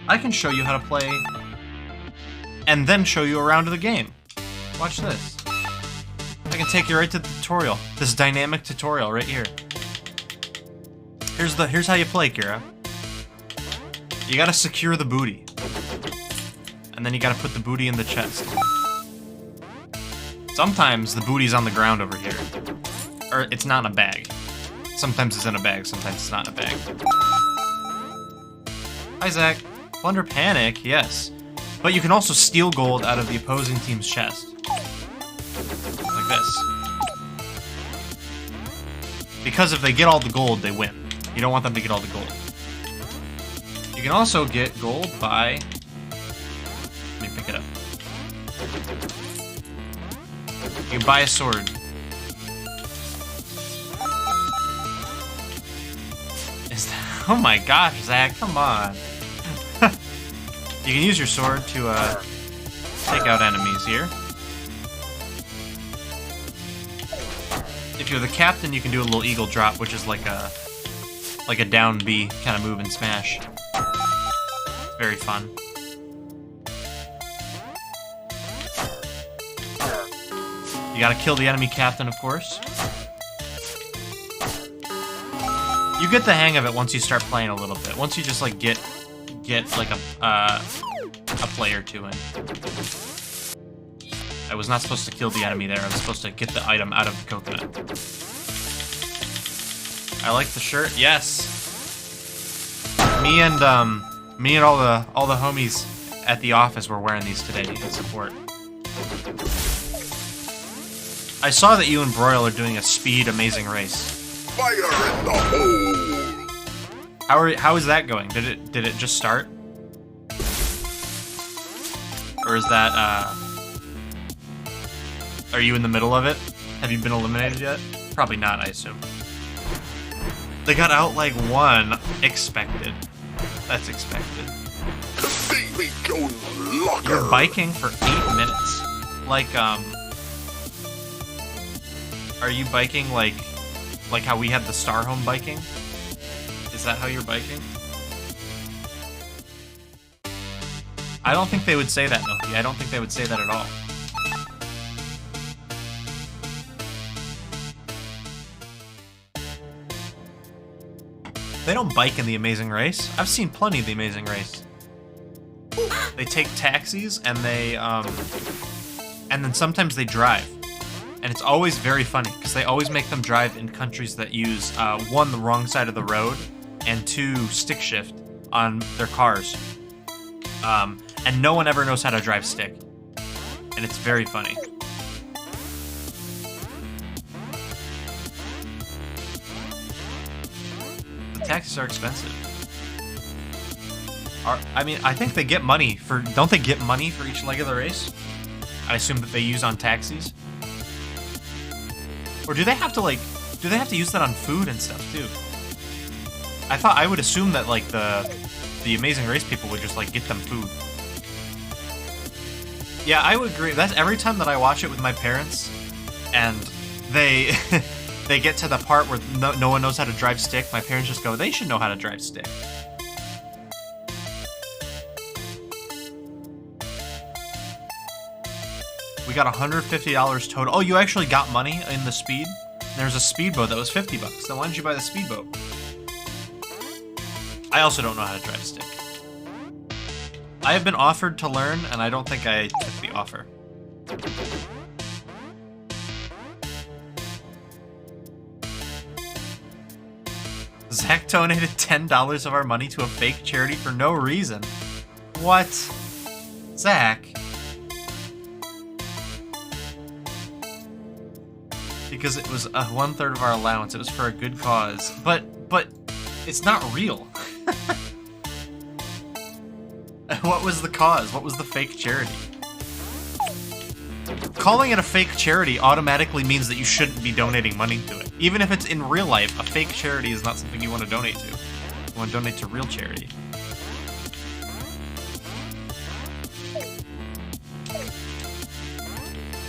I can show you how to play and then show you a round of the game. Watch this. I can take you right to the tutorial. This dynamic tutorial right here. Here's how you play, Kira. You gotta secure the booty. And then you gotta put the booty in the chest. Sometimes the booty's on the ground over here. Or it's not in a bag. Sometimes it's in a bag, sometimes it's not in a bag. Hi, Zach. Plunder panic, yes. But you can also steal gold out of the opposing team's chest. Like this. Because if they get all the gold, they win. You don't want them to get all the gold. You can also get gold by... Let me pick it up. You can buy a sword. Is that... Oh my gosh, Zach, come on. You can use your sword to take out enemies here. If you're the captain, you can do a little eagle drop, which is like a down B kind of move in Smash. It's very fun. You gotta kill the enemy captain, of course. You get the hang of it once you start playing a little bit. Once you just like get like a play or two in. I was not supposed to kill the enemy there. I was supposed to get the item out of the coconut. I like the shirt. Yes. Me and all the homies at the office were wearing these today in support. I saw that you and Broil are doing a speed amazing race. Fire in the hole! How is that going? Did it just start? Or is that are you in the middle of it? Have you been eliminated yet? Probably not, I assume. They got out like one. Expected. That's expected. Davy Jones Locker! You're biking for 8 minutes. Like, are you biking like how we had the Star Home biking? Is that how you're biking? I don't think they would say that, Milky. I don't think they would say that at all. They don't bike in The Amazing Race. I've seen plenty of The Amazing Race. They take taxis and they, and then sometimes they drive. And it's always very funny, because they always make them drive in countries that use, one, the wrong side of the road, and two, stick shift on their cars. And no one ever knows how to drive stick. And it's very funny. The taxis are expensive. I mean, I think they get money for... Don't they get money for each leg of the race? I assume that they use on taxis. Or do they have to, like... Do they have to use that on food and stuff, too? I would assume that, like, the Amazing Race people would just, like, get them food. Yeah, I would agree. That's every time that I watch it with my parents, and they they get to the part where no one knows how to drive stick, my parents just go, they should know how to drive stick. We got $150 total. Oh, you actually got money in the speed? There's a speedboat that was $50. Then why didn't you buy the speedboat? I also don't know how to drive stick. I have been offered to learn, and I don't think I took the offer. Zach donated $10 of our money to a fake charity for no reason. What? Zach? Because it was 1/3 of our allowance. It was for a good cause. But it's not real. What was the cause? What was the fake charity? Calling it a fake charity automatically means that you shouldn't be donating money to it. Even if it's in real life, a fake charity is not something you want to donate to. You want to donate to real charity.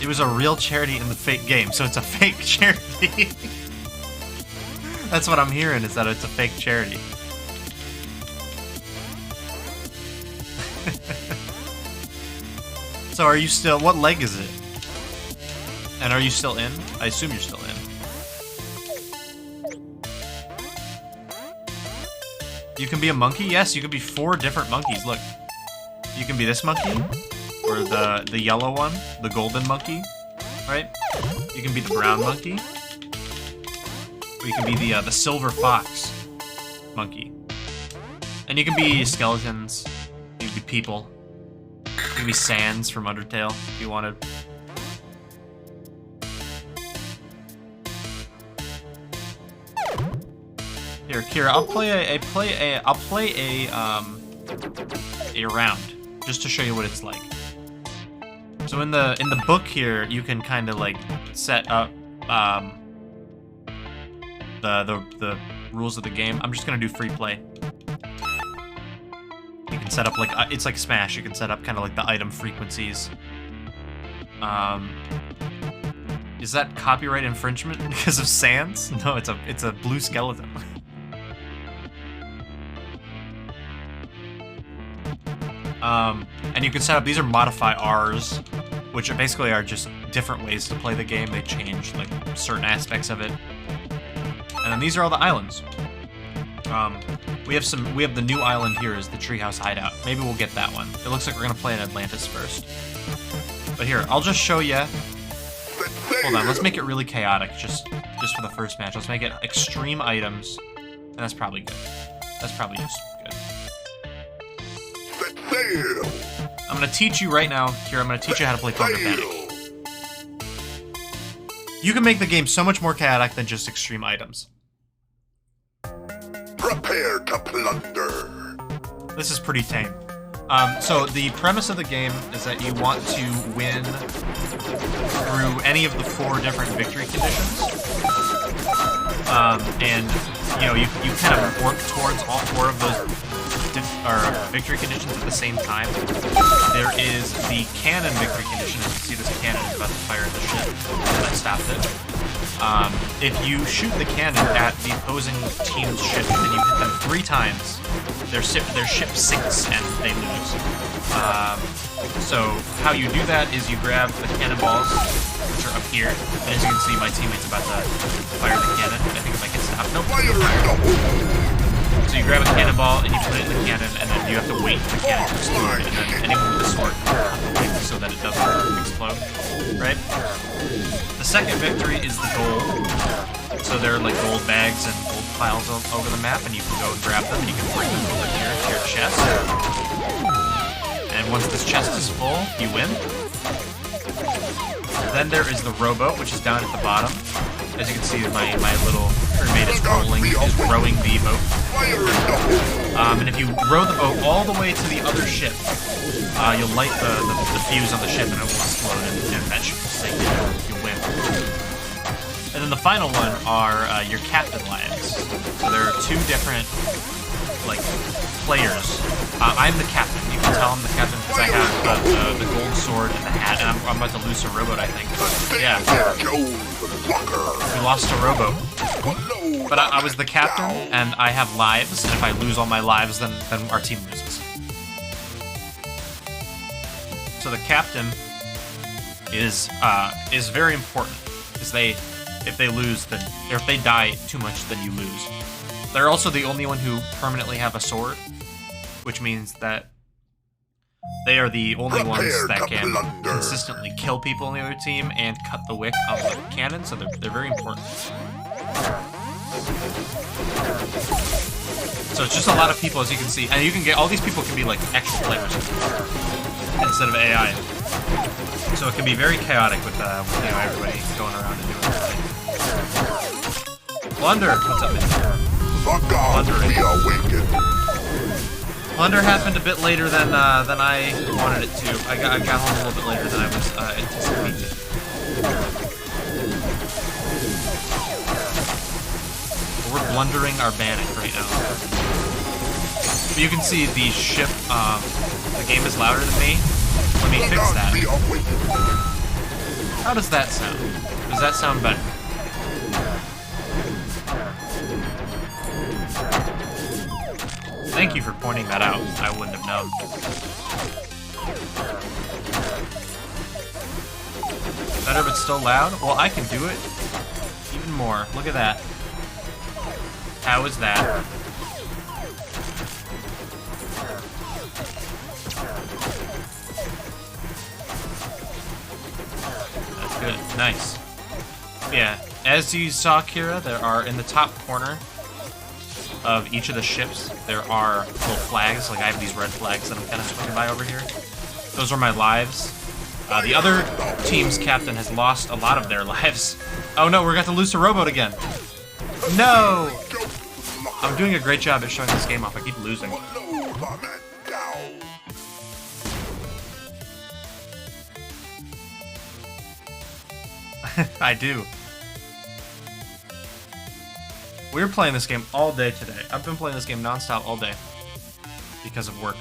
It was a real charity in the fake game, so it's a fake charity. That's what I'm hearing, is that it's a fake charity. So are you still... What leg is it? And are you still in? I assume you're still in. You can be a monkey? Yes, you can be 4 different monkeys. Look. You can be this monkey. Or the yellow one. The golden monkey. Right? You can be the brown monkey. Or you can be the silver fox monkey. And you can be skeletons. You can be people. You can be Sans from Undertale if you wanted. Here, Kira, I'll play a round just to show you what it's like. So in the book here, you can kind of like set up the rules of the game. I'm just gonna do free play. You can set up like it's like Smash. You can set up kind of like the item frequencies. Is that copyright infringement because of Sans? No, it's a blue skeleton. And you can set up, these are modify R's, which are basically are just different ways to play the game. They change like certain aspects of it. And then these are all the islands. We have the new island here is the Treehouse Hideout. Maybe we'll get that one. It looks like we're gonna play in Atlantis first. But here, I'll just show you. Hold on, let's make it really chaotic just for the first match. Let's make it extreme items. And that's probably good. That's probably just good. I'm gonna teach you right now, here, I'm gonna teach you how to play Plunder Panic. You can make the game so much more chaotic than just extreme items. Prepare to plunder. This is pretty tame. So the premise of the game is that you want to win through any of the 4 different victory conditions. And you know, you kind of work towards all 4 of those victory conditions at the same time. There is the cannon victory condition. As you see, this cannon is about to fire at the ship. I stopped it. If you shoot the cannon at the opposing team's ship and you hit them 3 times, their ship sinks and they lose. So how you do that is you grab the cannonballs, which are up here, and as you can see, my teammate's about to fire the cannon. I think if I can stop, nope. So you grab a cannonball and you put it in the cannon, and then you have to wait for the cannon to explode, and then anyone with a sword can wait so that it doesn't explode, right? The second victory is the gold. So there are like gold bags and gold piles over the map, and you can go and grab them, and you can bring them over here to your chest. And once this chest is full, you win. Then there is the rowboat, which is down at the bottom. As you can see, my little crewmate is rowing the boat. And if you row the boat all the way to the other ship, you'll light the fuse on the ship and it will explode, and that ship will sink. You win. And then the final one are your captain lions. So there are 2 different like players. I'm the captain. You can tell I'm the captain because I have the gold sword and the hat, and I'm about to lose a rowboat, I think. Yeah. We lost a rowboat. But I was the captain, and I have lives, and if I lose all my lives, then our team loses. So the captain is very important, because if they lose, then, or if they die too much, then you lose. They're also the only one who permanently have a sword, which means that they are the only ones that can consistently kill people on the other team and cut the wick on the cannon, so they're very important. So it's just a lot of people, as you can see, and you can get all these people can be like actual players instead of AI. So it can be very chaotic with everybody going around and doing everything. Plunder, what's up, man? Plunder happened a bit later than I wanted it to. I got home a little bit later than I was anticipating. We're blundering our Bannock right now. But you can see the ship, the game is louder than me. Let me fix that. How does that sound? Does that sound better? Thank you for pointing that out. I wouldn't have known. Better but still loud? Well, I can do it even more. Look at that. How is that? That's good. Nice. Yeah, as you saw, Kira, there are in the top corner of each of the ships, there are little flags. Like I have these red flags that I'm kind of swinging by over here. Those are my lives. The other team's captain has lost a lot of their lives. Oh no, we're going to lose to Rowboat again. No! I'm doing a great job at showing this game off. I keep losing. I do. We're playing this game all day today. I've been playing this game nonstop all day because of work.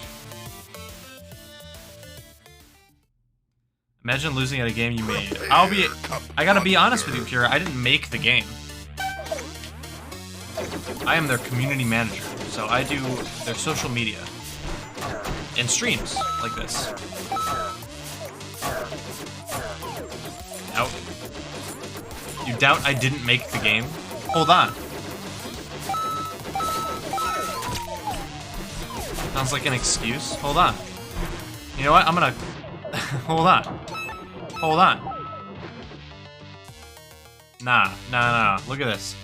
Imagine losing at a game you made. I gotta be honest with you, Kira. I didn't make the game. I am their community manager, so I do their social media and streams like this. Doubt. You doubt I didn't make the game? Hold on. Sounds like an excuse. Hold on. You know what? I'm gonna... Hold on. Hold on. Nah. Look at this.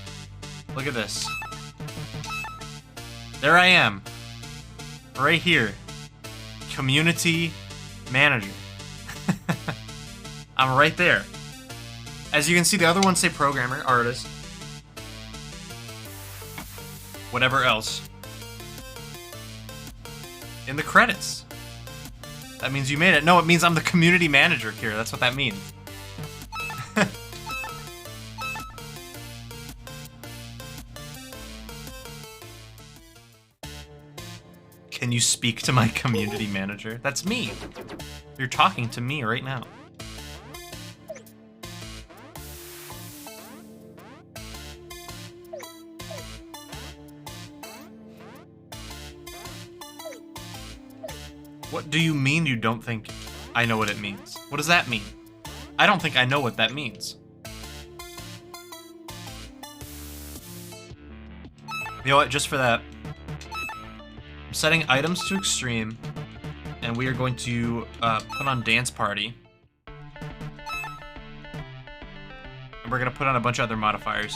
Look at this. There I am. Right here. Community manager. I'm right there. As you can see, the other ones say programmer, artist. Whatever else. In the credits. That means you made it. No, it means I'm the community manager, Kira. That's what that means. Can you speak to my community manager? That's me. You're talking to me right now. What do you mean you don't think I know what it means? What does that mean? I don't think I know what that means. You know what, just for that, I'm setting items to extreme, and we are going to put on Dance Party. And we're going to put on a bunch of other modifiers.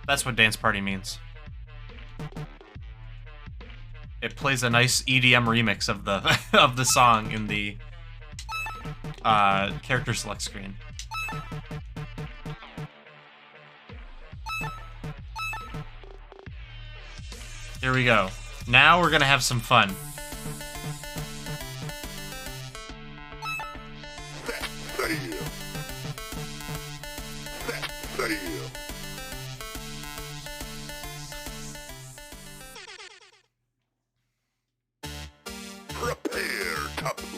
That's what Dance Party means. It plays a nice EDM remix of the of the song in the character select screen. Here we go. Now we're gonna have some fun.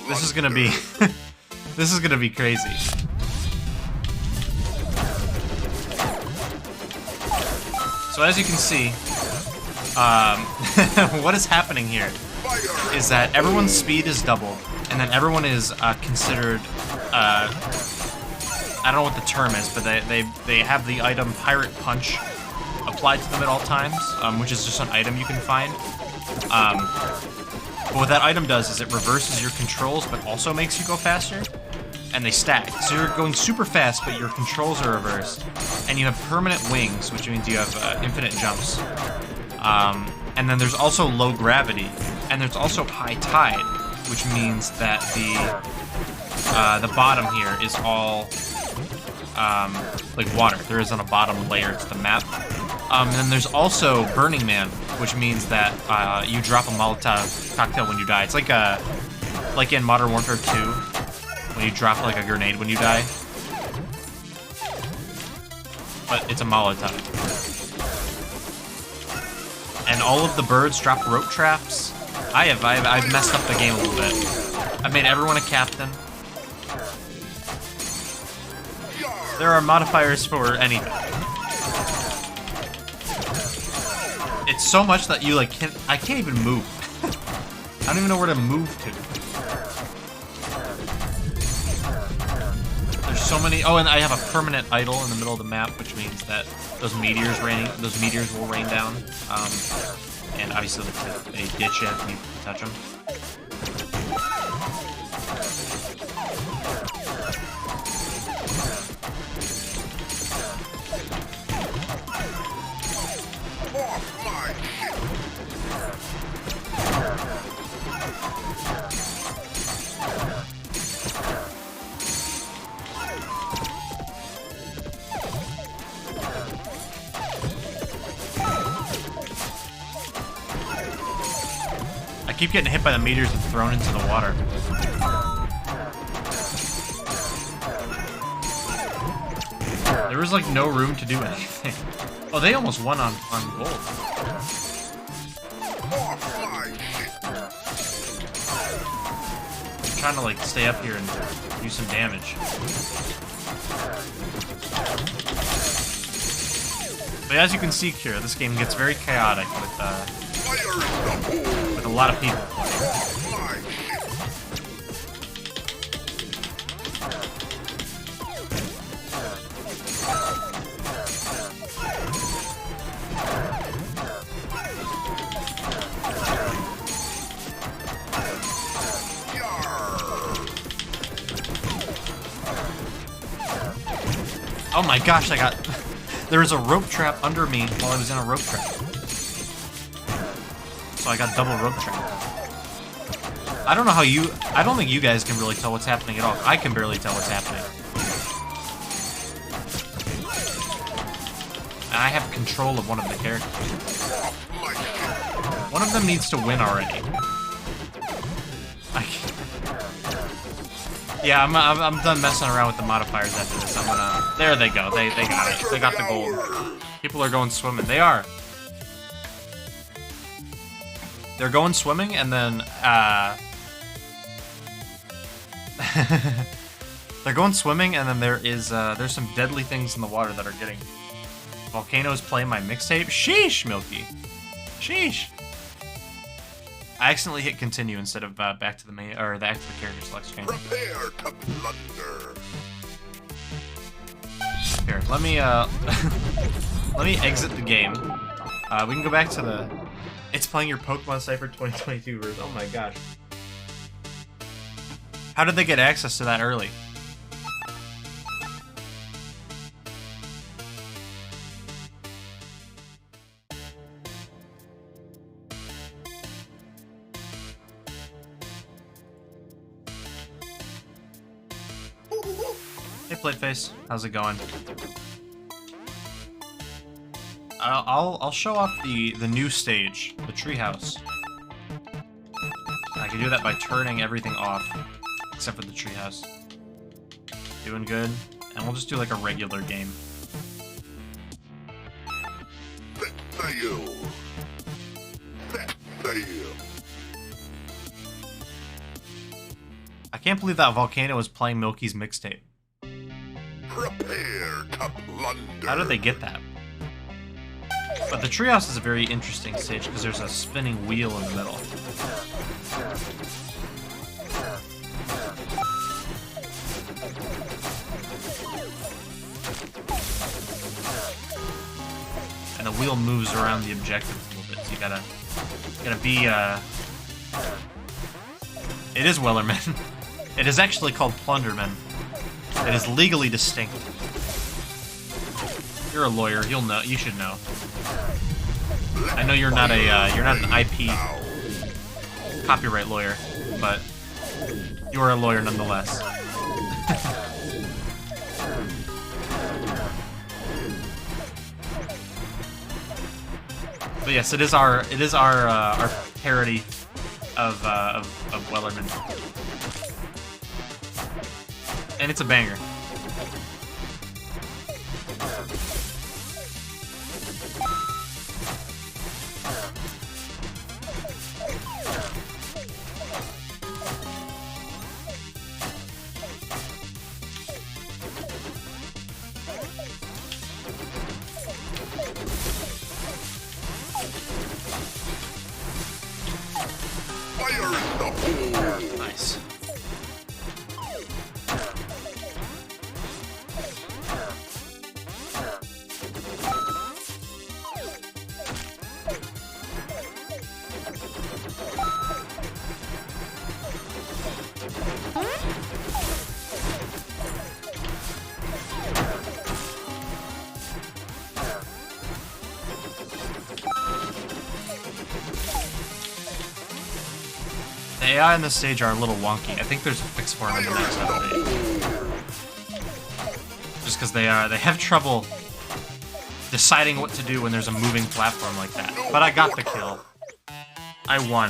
This is gonna be this is gonna be crazy. So as you can see, what is happening here is that everyone's speed is doubled, and then everyone is considered I don't know what the term is, but they have the item Pirate Punch applied to them at all times, which is just an item you can find. But what that item does is it reverses your controls, but also makes you go faster, and they stack. So you're going super fast, but your controls are reversed, and you have permanent wings, which means you have infinite jumps. And then there's also low gravity, and there's also high tide, which means that the bottom here is all like water. There isn't a bottom layer to the map. And then there's also Burning Man, which means that you drop a Molotov cocktail when you die. It's like in Modern Warfare 2, when you drop like a grenade when you die. But it's a Molotov. And all of the birds drop rope traps. I've messed up the game a little bit. I made everyone a captain. There are modifiers for anything. It's so much that you like I can't even move. I don't even know where to move to. There's so many. Oh, and I have a permanent idol in the middle of the map, which means that those meteors will rain down. And obviously they ditch it when you touch them. I keep getting hit by the meteors and thrown into the water. There was like no room to do anything. Oh, they almost won on gold. I'm trying to like stay up here and do some damage. But as you can see here, this game gets very chaotic with a lot of people playing. Oh my gosh, there was a rope trap under me while I was in a rope trap. So I got double rope trap. I don't know how I don't think you guys can really tell what's happening at all. I can barely tell what's happening. And I have control of one of the characters. One of them needs to win already. Yeah, I'm done messing around with the modifiers after this. There they go. They got it. They got the gold. People are going swimming. They are. They're going swimming, and then they're going swimming, and then there's some deadly things in the water that are getting. Volcanoes playing my mixtape. Sheesh, Milky. Sheesh. I accidentally hit continue instead of back to the main or the active character select screen. Prepare to plunder. Here, let me let me exit the game. We can go back to the. It's playing your Pokemon Cypher 2022 version. Oh my gosh. How did they get access to that early? Hey, Plateface, how's it going? I'll show off the new stage, the treehouse. I can do that by turning everything off, except for the treehouse. Doing good, and we'll just do like a regular game. I can't believe that Volcano was playing Milky's mixtape. Prepare to plunder. How did they get that? But the treehouse is a very interesting stage because there's a spinning wheel in the middle. And the wheel moves around the objectives a little bit, so you gotta be, It is Wellerman. It is actually called Plunderman. It is legally distinct. You're a lawyer, you'll know. You should know. I know you're not an IP copyright lawyer, but you are a lawyer nonetheless. But yes, it is our parody of Wellerman, and it's a banger. AI on this stage are a little wonky. I think there's a fix for them in the next update. Just because they have trouble deciding what to do when there's a moving platform like that. But I got the kill. I won.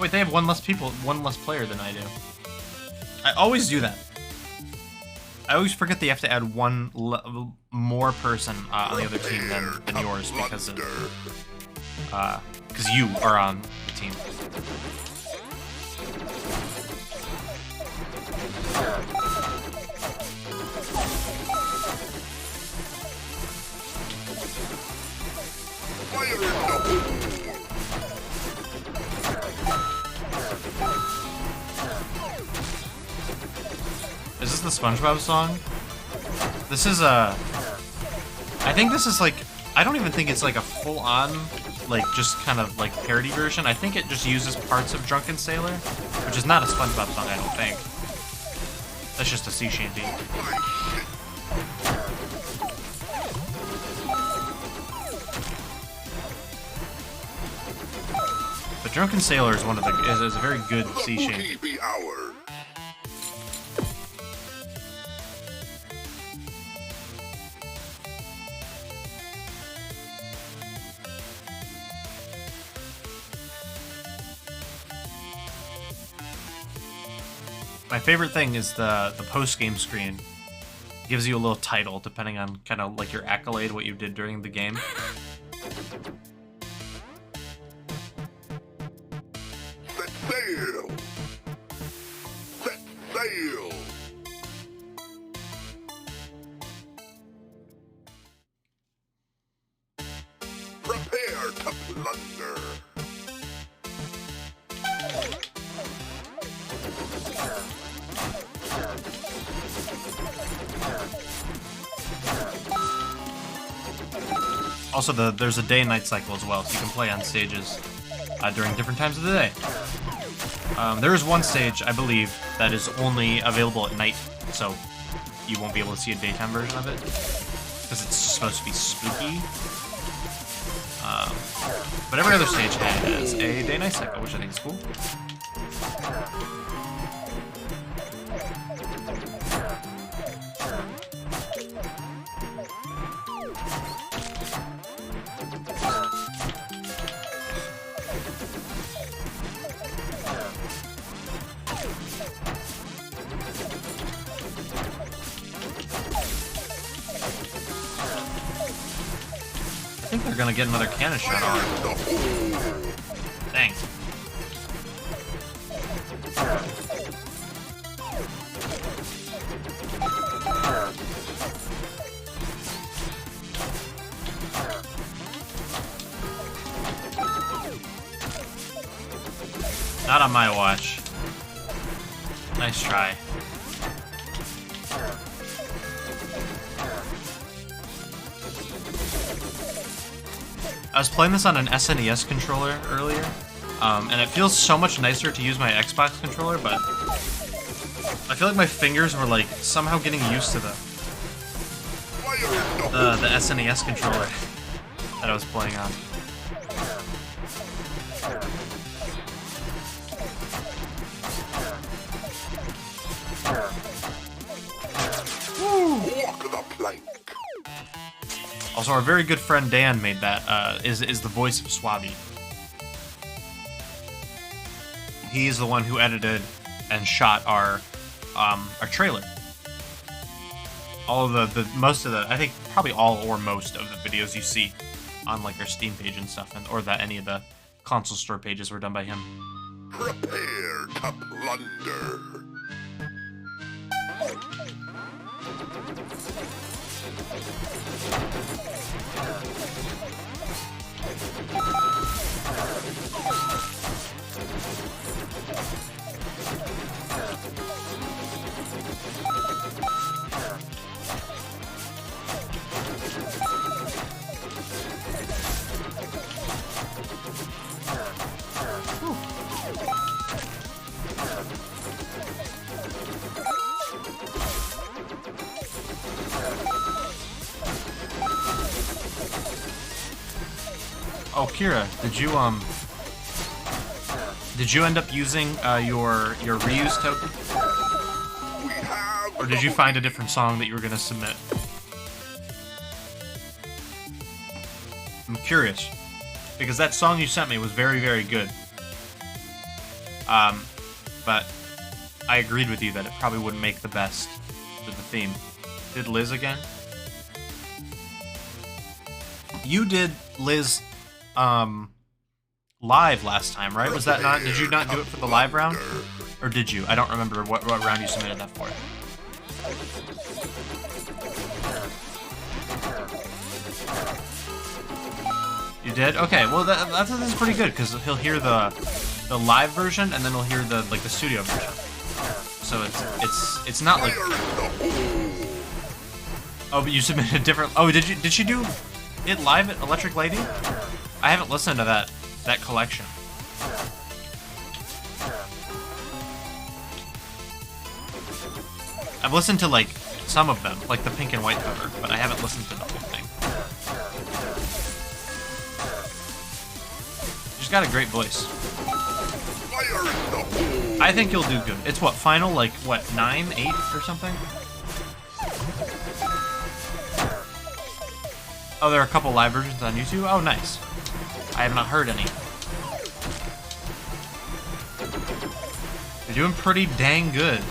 Wait, they have one less player than I do. I always do that. I always forget that you have to add one more person on the other team than yours because you are on the team. Fire in the hole! Is this the SpongeBob song? This is a... I think this is like... I don't even think it's like a full-on, like, just kind of, like, parody version. I think it just uses parts of Drunken Sailor, which is not a SpongeBob song, I don't think. That's just a sea shanty. But Drunken Sailor is one of the... is a very good sea shanty. Be ours. My favorite thing is the post-game screen. It gives you a little title depending on kind of like your accolade, what you did during the game. Set sail! Set sail! Prepare to plunder! Also, there's a day and night cycle as well, so you can play on stages during different times of the day. There is one stage, I believe, that is only available at night, so you won't be able to see a daytime version of it, because it's supposed to be spooky. But every other stage has a day and night cycle, which I think is cool. I think they're gonna get another cannon shot on. Dang. Not on my watch. Nice try. I was playing this on an SNES controller earlier, and it feels so much nicer to use my Xbox controller, but I feel like my fingers were like somehow getting used to the SNES controller that I was playing on. Walk the plank! Also, our very good friend Dan made that, is the voice of Swabby. He's the one who edited and shot our trailer. All of most of the, I think probably all or most of the videos you see on like our Steam page and stuff, or that any of the console store pages were done by him. Prepare to plunder! Oh, Kira, did you end up using your reuse token? We have Or did you find a different song that you were gonna submit? I'm curious. Because that song you sent me was very, very good. But I agreed with you that it probably wouldn't make the best with the theme. Did Liz again? You did Liz, live last time, right? Was that not, did you not do it for the live round? Or did you? I don't remember what round you submitted that for. You did? Okay, well that's pretty good, because he'll hear the live version, and then he'll hear the studio version. So it's not like... Oh, but you submitted a different... Oh, did she do it live at Electric Lady? I haven't listened to that collection. I've listened to, like, some of them, like the pink and white cover, but I haven't listened to the whole thing. She's got a great voice. I think you'll do good. It's what, final, like, what, 9, 8 or something? Oh, there are a couple live versions on YouTube? Oh, nice. I have not heard any. You're doing pretty dang good.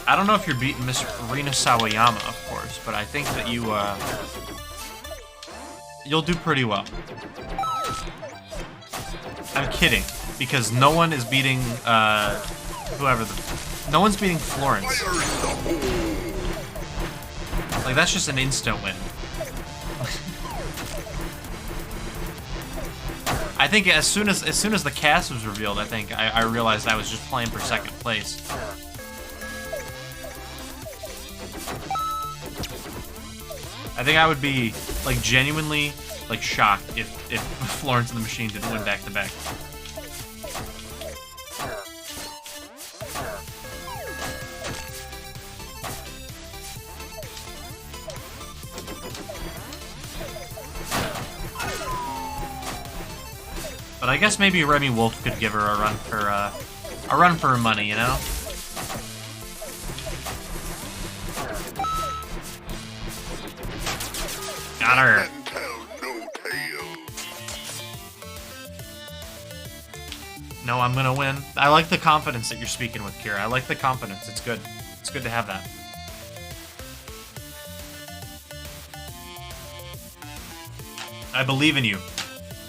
I don't know if you're beating Miss Rina Sawayama, of course, but I think that you'll do pretty well. I'm kidding, because no one is beating, no one's beating Florence. Like, that's just an instant win. I think as soon as the cast was revealed, I think I realized I was just playing for second place. I think I would be, like, genuinely, like, shocked if Florence and the Machine didn't win back-to-back. But I guess maybe Remy Wolf could give her a run for her money, you know? Got her. No, I'm gonna win. I like the confidence that you're speaking with, Kira. I like the confidence. It's good. It's good to have that. I believe in you.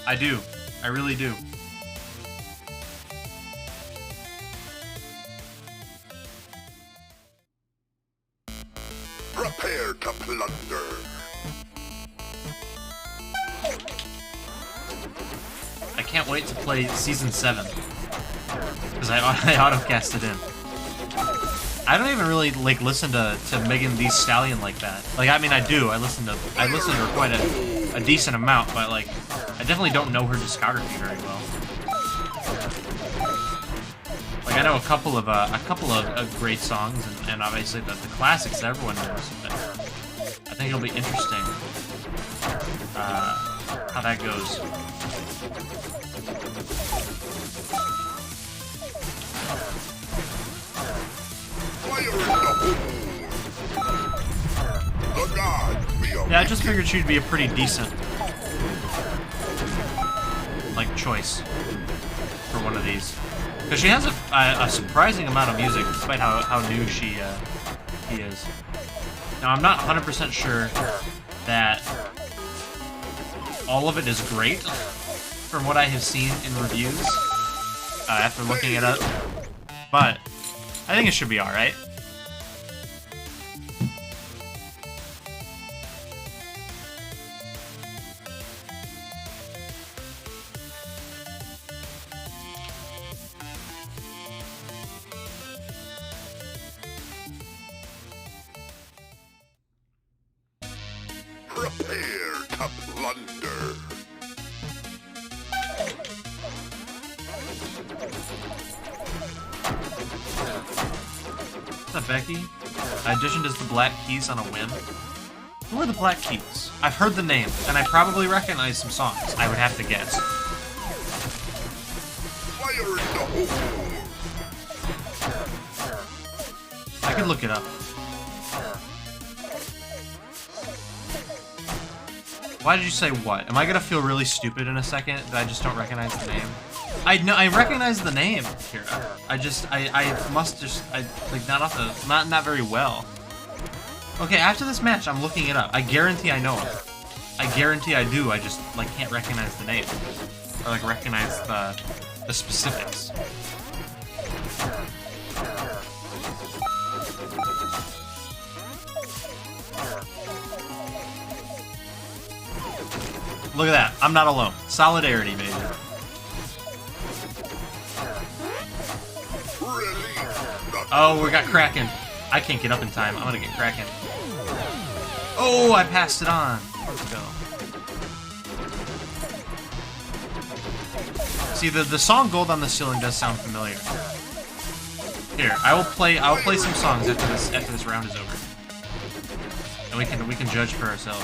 I do. I really do. Prepare to plunder. I can't wait to play Season 7. Because I auto-cast it in. I don't even really, like, listen to Megan Thee Stallion like that. Like, I mean, I do. I listen to her quite a decent amount, but, like, I definitely don't know her discography very well. Like, I know a couple of great songs, and obviously the classics that everyone knows. But I think it'll be interesting how that goes. Yeah, I just figured she'd be a pretty decent, like, choice for one of these. Because she has a surprising amount of music, despite how new he is. Now, I'm not 100% sure that all of it is great, from what I have seen in reviews, after looking it up. But I think it should be alright. Prepare to plunder. What's up, Becky? I auditioned as the Black Keys on a whim. Who are the Black Keys? I've heard the name, and I probably recognize some songs, I would have to guess. Fire in the hole! I could look it up. Why did you say what? Am I gonna feel really stupid in a second that I just don't recognize the name? I recognize the name, Kira. I must just, not very well. Okay, after this match, I'm looking it up. I guarantee I know it. I guarantee I do, I just, like, can't recognize the name. Or, like, recognize the specifics. Look at that. I'm not alone. Solidarity, baby. Oh, we got Kraken. I can't get up in time. I'm gonna get Kraken. Oh, I passed it on. Let's go. See, the song "Gold on the Ceiling" does sound familiar. Here, I'll play some songs after this round is over, and we can judge for ourselves.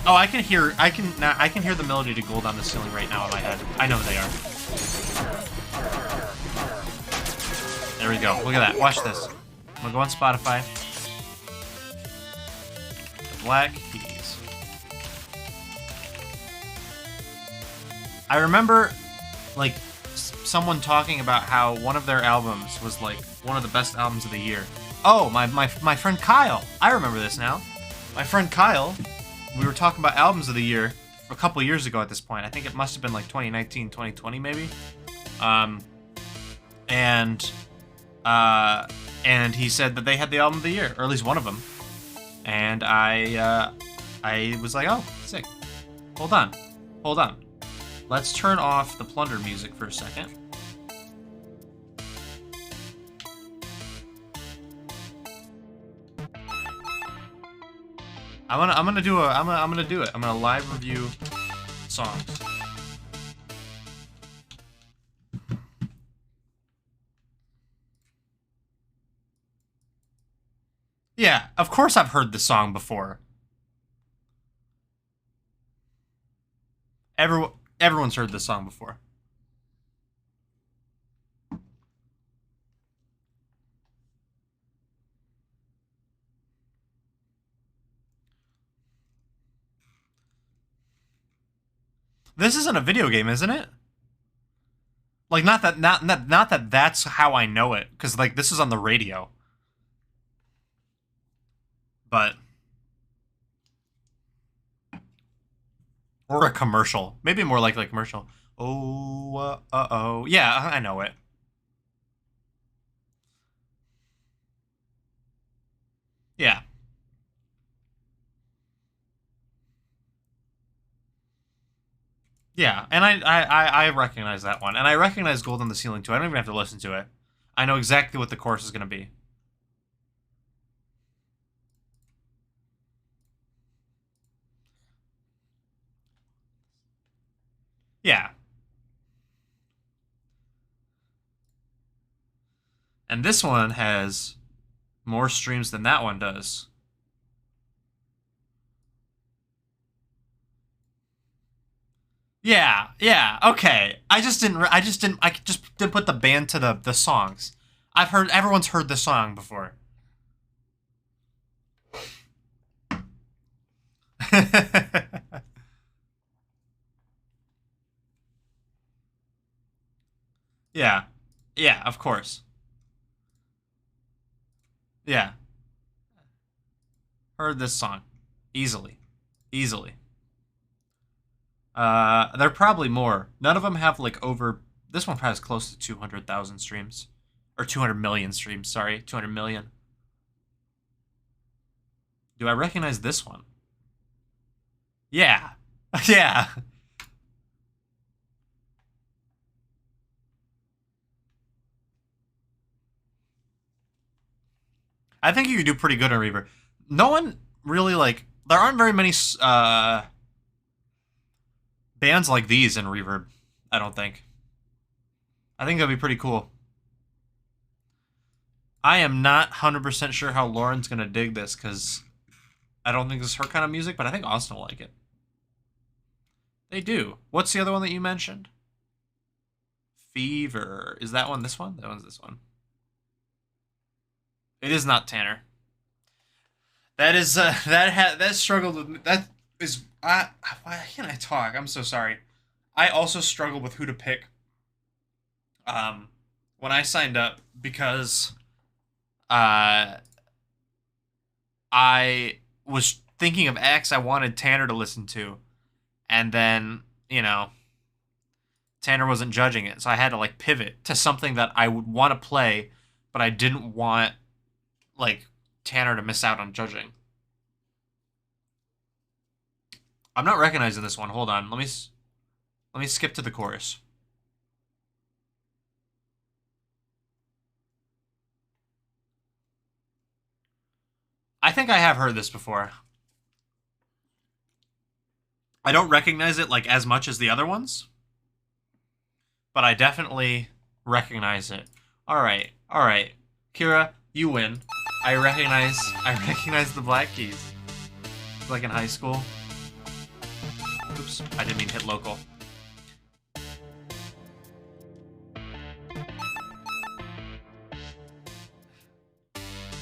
Oh, I can hear the melody to "Gold on the Ceiling" right now in my head. I know they are. There we go. Look at that. Watch this. I'm gonna go on Spotify. The Black Keys. I remember, like, someone talking about how one of their albums was, like, one of the best albums of the year. Oh, my friend Kyle. I remember this now. My friend Kyle, we were talking about albums of the year a couple years ago at this point. I think it must have been, like, 2019, 2020, maybe. And he said that they had the album of the year, or at least one of them. And I was like, oh, sick. Hold on. Let's turn off the Plunder music for a second. I'm gonna do it. I'm gonna live review songs. Yeah, of course I've heard the song before. Everyone's heard this song before. This isn't a video game, isn't it? Like, not that that's how I know it, because, like, this is on the radio. But, or a commercial, maybe more likely a commercial. Oh, oh, yeah, I know it. Yeah. Yeah, and I recognize that one, and I recognize "Gold on the Ceiling" too. I don't even have to listen to it. I know exactly what the chorus is gonna be. Yeah. And this one has more streams than that one does. Yeah, okay. I just didn't put the band to the songs. Everyone's heard the song before. Yeah. Yeah, of course. Yeah. Heard this song. Easily. There are probably more. None of them have, like, over... This one probably has close to 200,000 streams. Or 200 million streams, sorry. 200 million. Do I recognize this one? Yeah. Yeah. I think you could do pretty good on Reaver. No one really, like... There aren't very many, bands like these in Reverb, I don't think. I think that'd be pretty cool. I am not 100% sure how Lauren's gonna dig this, because I don't think this is her kind of music, but I think Austin will like it. They do. What's the other one that you mentioned? Fever. Is that one this one? That one's this one. It is not Tanner. That is that struggled with me. That is why can't I talk? I'm so sorry. I also struggled with who to pick. When I signed up, because I was thinking of acts I wanted Tanner to listen to, and then, you know, Tanner wasn't judging it, so I had to like pivot to something that I would want to play, but I didn't want like Tanner to miss out on judging. I'm not recognizing this one. Hold on. Let me skip to the chorus. I think I have heard this before. I don't recognize it like as much as the other ones, but I definitely recognize it. All right. Kira, you win. I recognize the Black Keys. Like in high school. Oops, I didn't mean hit local.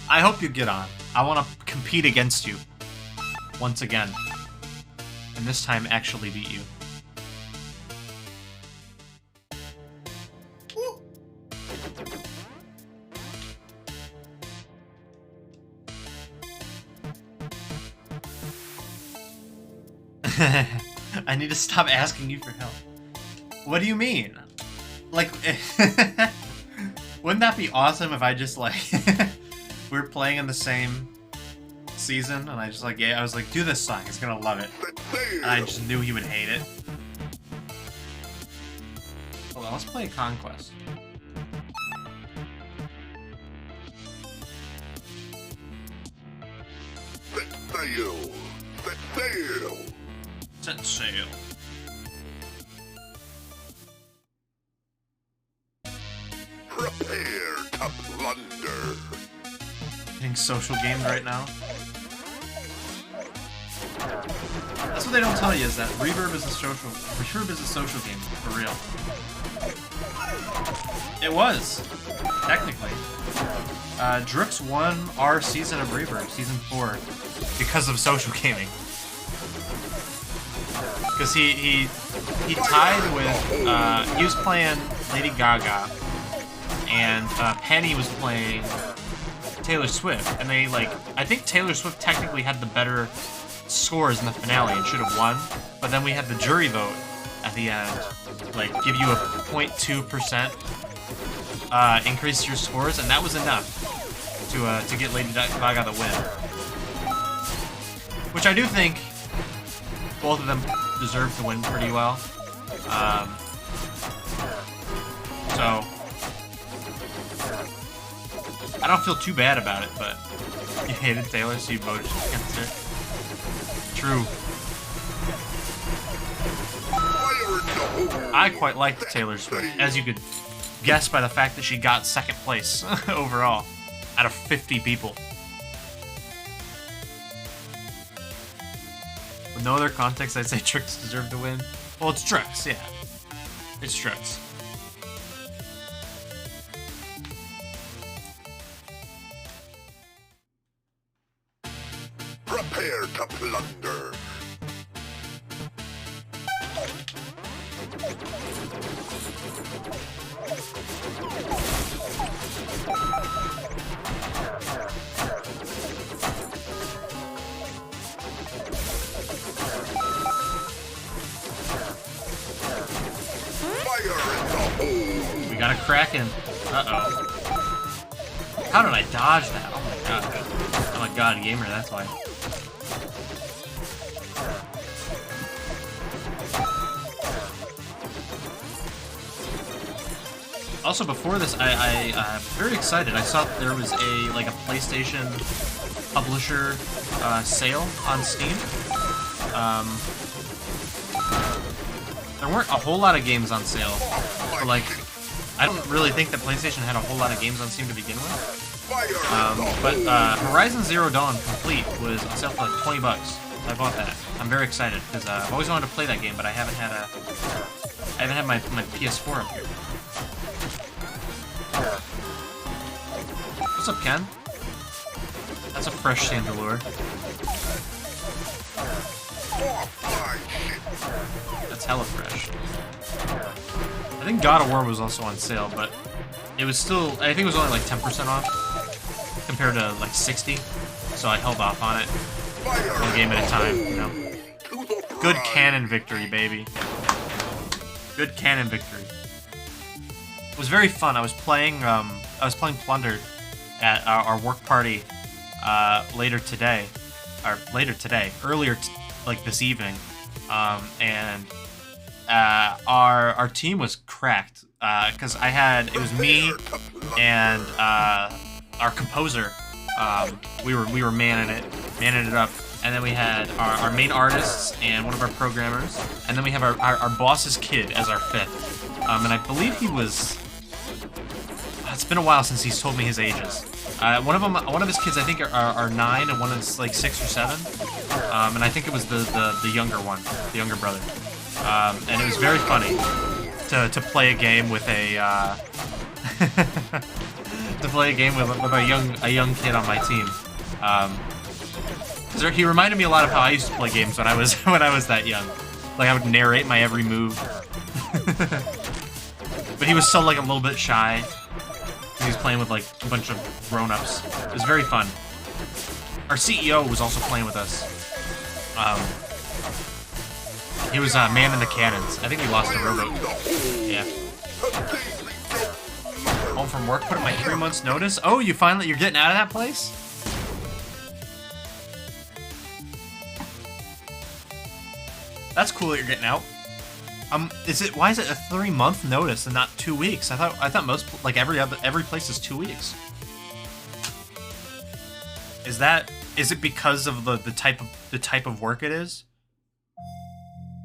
I hope you get on. I want to compete against you. Once again. And this time actually beat you. I need to stop asking you for help. What do you mean? Like, wouldn't that be awesome if I just like we were playing in the same season and I just like, I was like, do this song, he's gonna love it. And I just knew he would hate it. Hold on, let's play Conquest. Set sail. Prepare to plunder. Getting social games right now. That's what they don't tell you, is that Reverb is a social game, for real. It was, technically. Drooks won our season of Reverb, season 4, because of social gaming. Because he tied with, he was playing Lady Gaga, and Penny was playing Taylor Swift, and they, like, I think Taylor Swift technically had the better scores in the finale and should have won, but then we had the jury vote at the end, like, give you a 0.2% increase to your scores, and that was enough to get Lady Gaga the win. Which I do think both of them deserve to win pretty well. So I don't feel too bad about it, but you hated Taylor, so you voted against her. True. I quite liked Taylor Swift, as you could guess by the fact that she got second place overall out of 50 people. With no other context, I'd say Trix deserved to win. Well, it's Trix, yeah. It's Trix. Prepare to plunder. We got a Kraken. Uh-oh. How did I dodge that? Oh my god. I'm a god gamer, that's why. Also, before this, I'm very excited. I saw there was a PlayStation publisher sale on Steam. There weren't a whole lot of games on sale for like I don't really think that PlayStation had a whole lot of games on Steam to begin with. Fire But Horizon Zero Dawn Complete was on sale for like 20 bucks. So I bought that. I'm very excited because I've always wanted to play that game, but I haven't had my PS4 up here. What's up, Ken? That's a fresh Chandelure. That's hella fresh. I think God of War was also on sale, but it was still, I think it was only like 10% off compared to like 60, so I held off on it. One game at a time, you know. Good canon victory, baby. Good canon victory. It was very fun. I was playing Plunder at our work party earlier this evening, and our team was cracked because it was me and our composer. We were manning it up, and then we had our main artists and one of our programmers, and then we have our boss's kid as our fifth. And I believe he was. It's been a while since he's told me his ages. One of his kids, I think, are 9, and one is like 6 or 7. And I think it was the younger one, the younger brother. And it was very funny to play a game with a a young kid on my team. He reminded me a lot of how I used to play games when I was that young. Like I would narrate my every move. But he was still like a little bit shy. He was playing with like a bunch of grown-ups. It was very fun. Our CEO was also playing with us. He was man in the cannons. I think he lost a rowboat. Yeah. Home from work, put in my 3 months notice. Oh, you're getting out of that place? That's cool that you're getting out. Why is it a 3-month notice and not 2 weeks? I thought most, like every place is 2 weeks. Is it because of the type of work it is?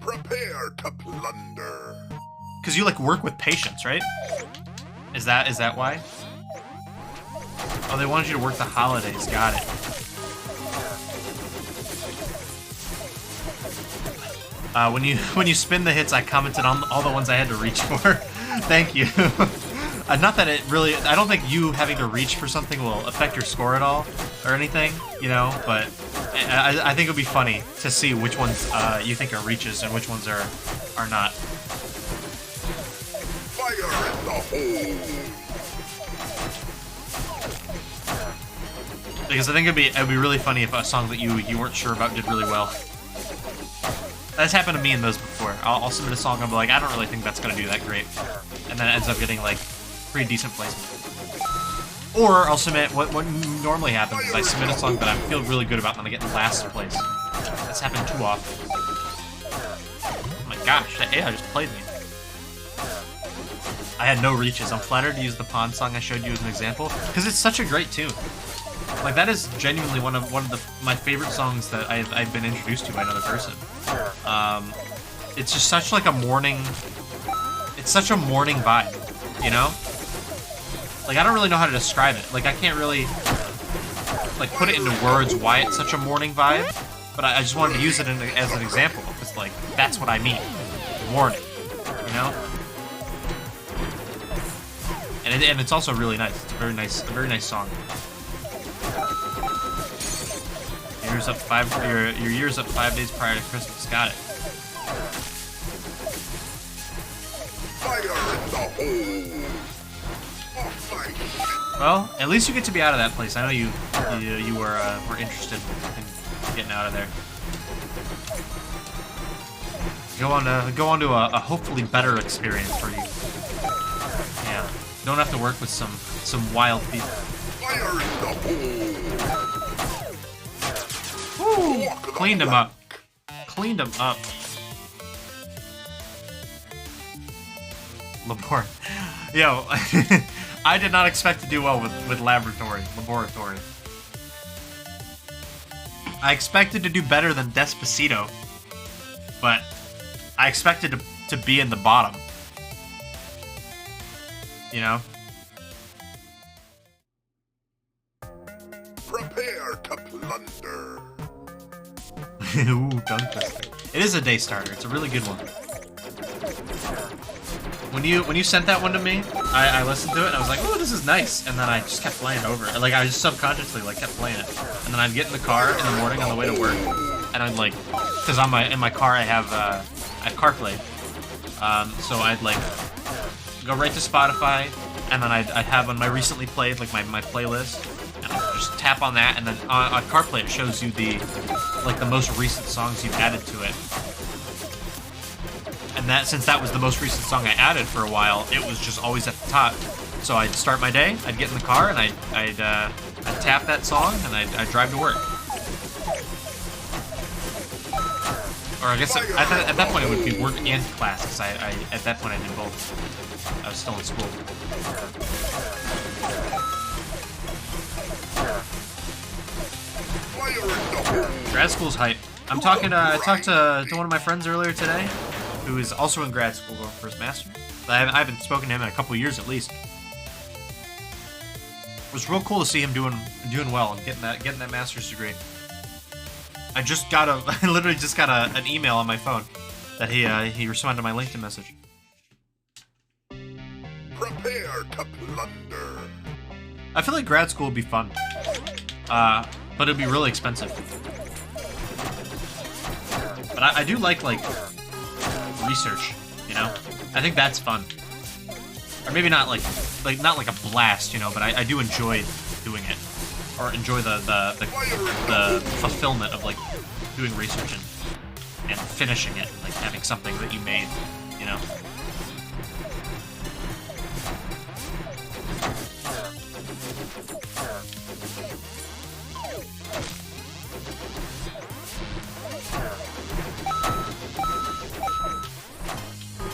Prepare to plunder. Because you like work with patients, right? Is that why? Oh, they wanted you to work the holidays. Got it. When you spin the hits, I commented on all the ones I had to reach for. Thank you. Not that it really. I don't think you having to reach for something will affect your score at all or anything, you know. But I think it'll be funny to see which ones you think are reaches and which ones are not. Fire in the hole. Because I think it'd be really funny if a song that you weren't sure about did really well. That's happened to me in those before. I'll submit a song and I'll be like, I don't really think that's gonna do that great, and then it ends up getting like pretty decent placement. Or I'll submit what normally happens is I submit a song that I feel really good about and I get last place. That's happened too often. Oh my gosh, that AI just played me. I had no reaches. I'm flattered to use the Pond song I showed you as an example because it's such a great tune. Like that is genuinely one of my favorite songs that I've been introduced to by another person. It's just such like a morning. It's such a morning vibe, you know. Like I don't really know how to describe it. Like I can't really like put it into words why it's such a morning vibe. But I just wanted to use it as an example. It's like that's what I mean. Morning, you know. And it's also really nice. It's a very nice song. Your year's up 5 days prior to Christmas. Got it. Fire in the hole. Well, at least you get to be out of that place. I know you were interested in getting out of there. Go on to a hopefully better experience for you. Yeah, you don't have to work with some wild people. Fire in the hole. Woo! Cleaned him up. Cleaned him up. Laboratory. Yo, I did not expect to do well with laboratory. I expected to do better than Despacito, but I expected to be in the bottom. You know? Prepare to plunder. Ooh, tongue twister. It is a day starter. It's a really good one. When you sent that one to me, I listened to it and I was like, oh, this is nice. And then I just kept playing it over. Like, I just subconsciously, like, kept playing it. And then I'd get in the car in the morning on the way to work. And I'd, like, because in my car I have CarPlay. So I'd, like, go right to Spotify. And then I'd have on my recently played, like, my playlist. And I'd just tap on that. And then on CarPlay it shows you the most recent songs you've added to it. And since that was the most recent song I added for a while, it was just always at the top. So I'd start my day, I'd get in the car, and I'd tap that song, and I'd drive to work. Or I guess at that point it would be work and class, because at that point I did both. I was still in school. Fire in the hole. Grad school's hype. I talked to one of my friends earlier today, who is also in grad school going for his master's. I haven't spoken to him in a couple years at least. It was real cool to see him doing well and getting that master's degree. I literally just got an email on my phone that he responded to my LinkedIn message. Prepare to plunder. I feel like grad school would be fun, but it'd be really expensive. But I do like research, you know? I think that's fun. Or maybe not like a blast, you know, but I do enjoy doing it. Or enjoy the fulfillment of like doing research and finishing it, like having something that you made, you know?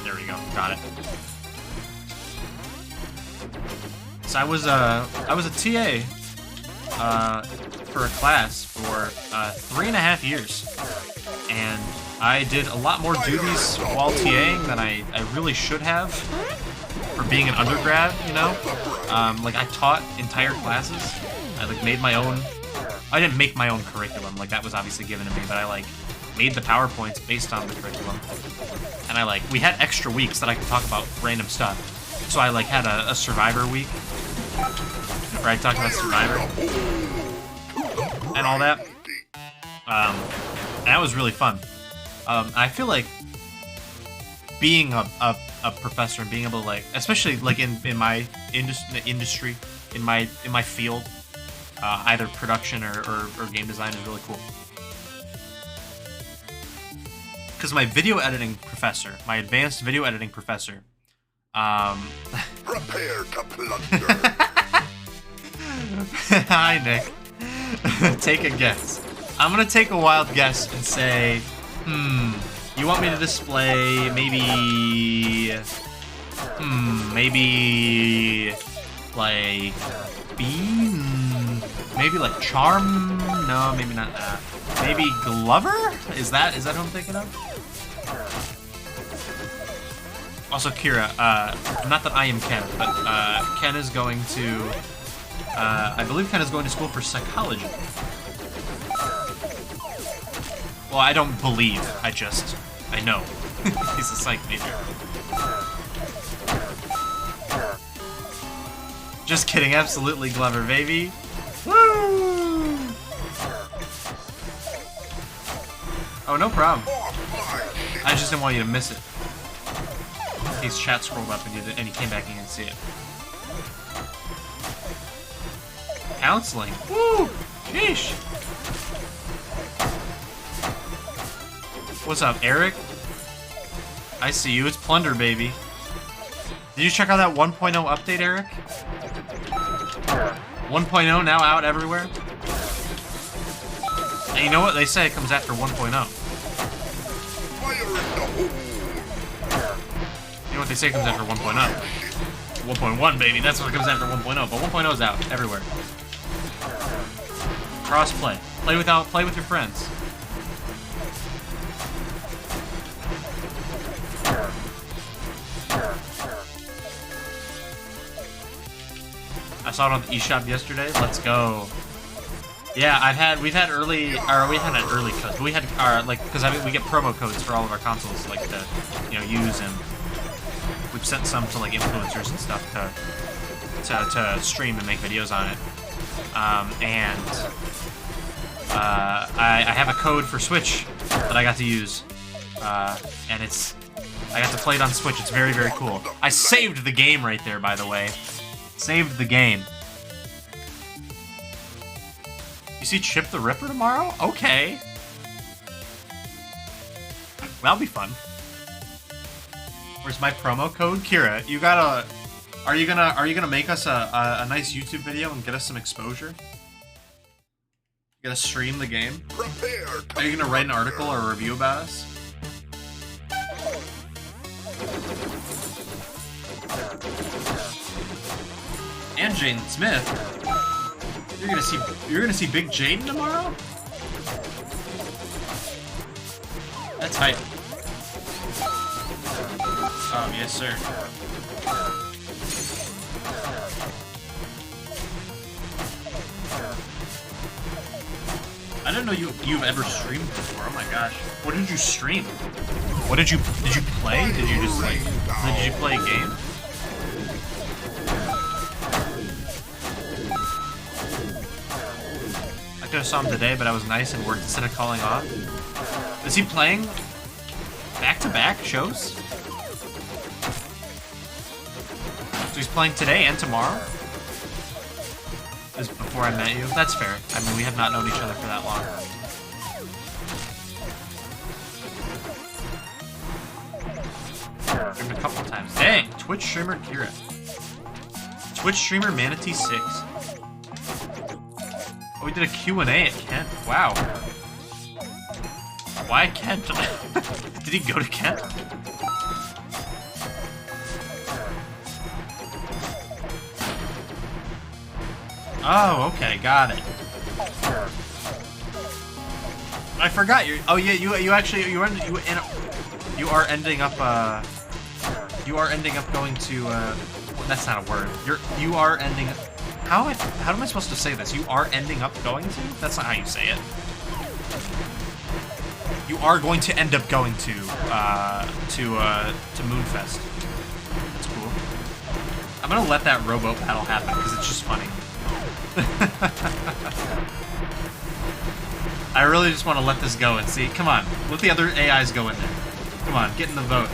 There we go, got it. So I was a TA for a class for 3.5 years, and I did a lot more duties while TAing than I really should have for being an undergrad, you know? Like, I taught entire classes. I, like, made my own... I didn't make my own curriculum, like, that was obviously given to me, but I, like, made the PowerPoints based on the curriculum. And I, like, we had extra weeks that I could talk about random stuff. So I, like, had a Survivor week, where I talked about Survivor and all that. And that was really fun. I feel like being a professor and being able to, like, especially like in my industry, in my field, either production or game design is really cool. Because my video editing professor, my advanced video editing professor, Prepare to plunder. Hi, Nick. Take a guess. I'm gonna take a wild guess and say, you want me to display maybe like Bean? Maybe like Charm? No, maybe not that. Maybe Glover? Is that who I'm thinking of? Also, Kira, not that I am Ken, but Ken is going to, I believe Ken is going to school for psychology. Well, I don't believe, I know. He's a psych major. Just kidding, absolutely Glover, baby. Woo! Oh, no problem. I just didn't want you to miss it. In case chat scrolled up and he came back and you didn't see it. Counseling. Woo! Sheesh. What's up, Eric? I see you. It's Plunder, baby. Did you check out that 1.0 update, Eric? 1.0 now out everywhere? And you know what? They say it comes after 1.0. You know what they say comes after 1.0? 1.1, baby. That's what comes after 1.0. But 1.0 is out everywhere. Cross-play. Play with your friends. saw it on the eShop yesterday. Let's go. Yeah, we had an early code. But we had like, because I mean we get promo codes for all of our consoles, like to use, and we've sent some to like influencers and stuff to stream and make videos on it. I have a code for Switch that I got to use, and I got to play it on Switch. It's very, very cool. I saved the game right there, by the way. Saved the game. You see Chip the Ripper tomorrow? Okay. That'll be fun. Where's my promo code? Kira, you gotta... Are you gonna make us a nice YouTube video and get us some exposure? You gonna stream the game? Are you gonna write an article or a review about us? And Jaden Smith. You're gonna see Big Jaden tomorrow? That's hype. Yes, sir. I didn't know you've ever streamed before. Oh my gosh. What did you stream? What did you play? Did you just like did you play a game? I could have saw him today, but I was nice and worked instead of calling off. Is he playing back-to-back shows? So he's playing today and tomorrow? This is before I met you? That's fair. I mean, we have not known each other for that long. Streamed a couple times. Dang! Twitch streamer Kira. Twitch streamer Manatee6. Oh, we did a Q&A at Kent. Wow. Why Kent? Did he go to Kent? Oh, okay, got it. I forgot you. Oh yeah, you are ending up going to that's not a word. You are ending. How am I supposed to say this? You are ending up going to? That's not how you say it. You are going to end up going to Moonfest. That's cool. I'm gonna let that rowboat battle happen because it's just funny. I really just want to let this go and see. Come on, let the other AIs go in there. Come on, get in the vote.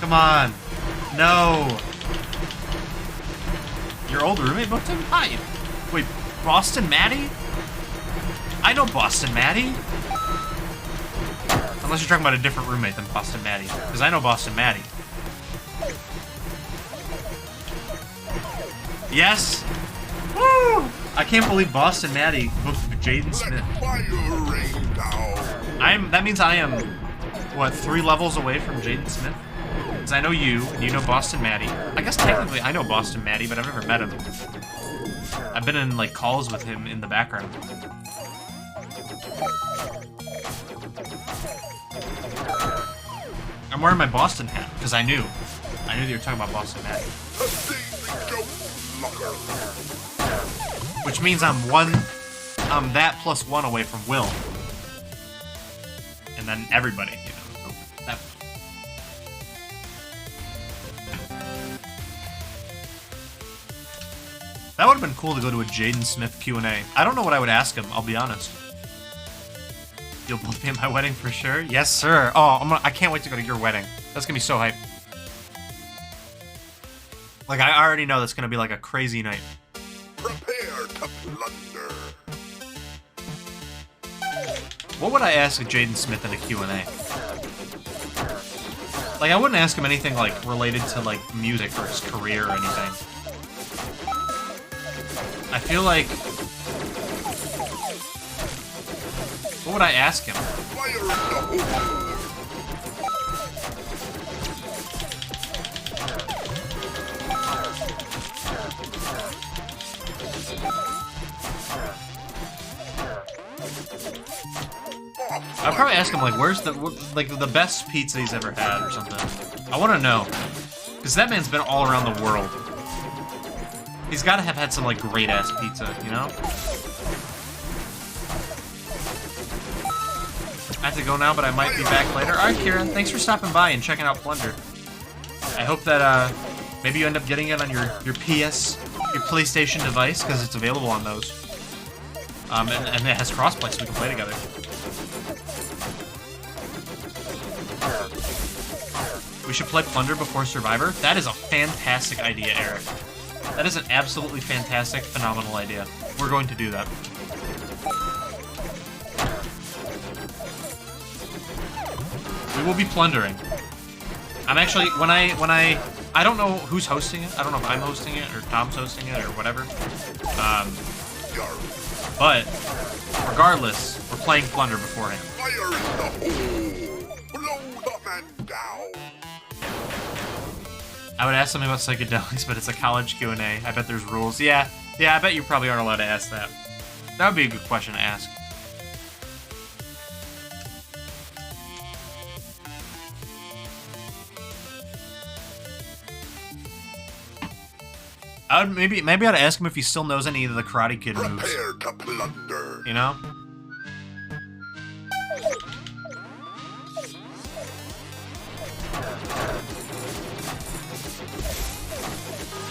Come on. No. Your old roommate booked him? Hi. Wait, Boston Maddie? I know Boston Maddie. Unless you're talking about a different roommate than Boston Maddie. Because I know Boston Maddie. Yes! Woo! I can't believe Boston Maddie booked Jaden Smith. That means I am, what, 3 levels away from Jaden Smith? Because I know you, and you know Boston Maddie. I guess technically I know Boston Maddie, but I've never met him. I've been in, like, calls with him in the background. I'm wearing my Boston hat, because I knew that you were talking about Boston Maddie. Which means I'm that plus 1 away from Will. And then everybody, you know. That would have been cool to go to a Jaden Smith Q&A. I don't know what I would ask him, I'll be honest. You'll both be at my wedding for sure? Yes, sir. Oh, I can't wait to go to your wedding. That's gonna be so hype. Like, I already know that's gonna be like a crazy night. Prepare to plunder. What would I ask Jaden Smith in a Q&A? Like, I wouldn't ask him anything, like, related to, like, music or his career or anything. I feel like... What would I ask him? Fire in the hole. I'd probably ask him, like, where's the best pizza he's ever had or something. I want to know. Because that man's been all around the world. He's got to have had some, like, great-ass pizza, you know? I have to go now, but I might be back later. Alright, Kieran, thanks for stopping by and checking out Plunder. I hope that, maybe you end up getting it on your PlayStation device, because it's available on those. And it has crossplay, so we can play together. We should play Plunder before Survivor? That is a fantastic idea, Eric. That is an absolutely fantastic, phenomenal idea. We're going to do that. We will be plundering. I'm actually, when I don't know who's hosting it. I don't know if I'm hosting it or Tom's hosting it or whatever. But regardless, we're playing Plunder beforehand. Fire in the hole! Blow the man down! I would ask something about psychedelics, but it's a college Q&A. I bet there's rules. Yeah, I bet you probably aren't allowed to ask that. That would be a good question to ask. I would maybe I'd ask him if he still knows any of the Karate Kid moves. Prepare to plunder. You know?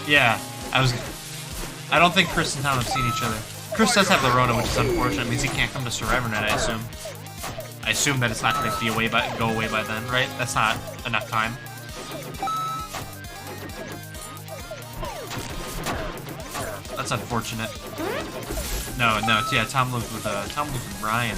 Yeah, I don't think Chris and Tom have seen each other. Chris does have the Rona, which is unfortunate. It means he can't come to SurvivorNet, I assume. I assume that it's not going to go away by then, right? That's not enough time. That's unfortunate. No, yeah, Tom lives with Ryan.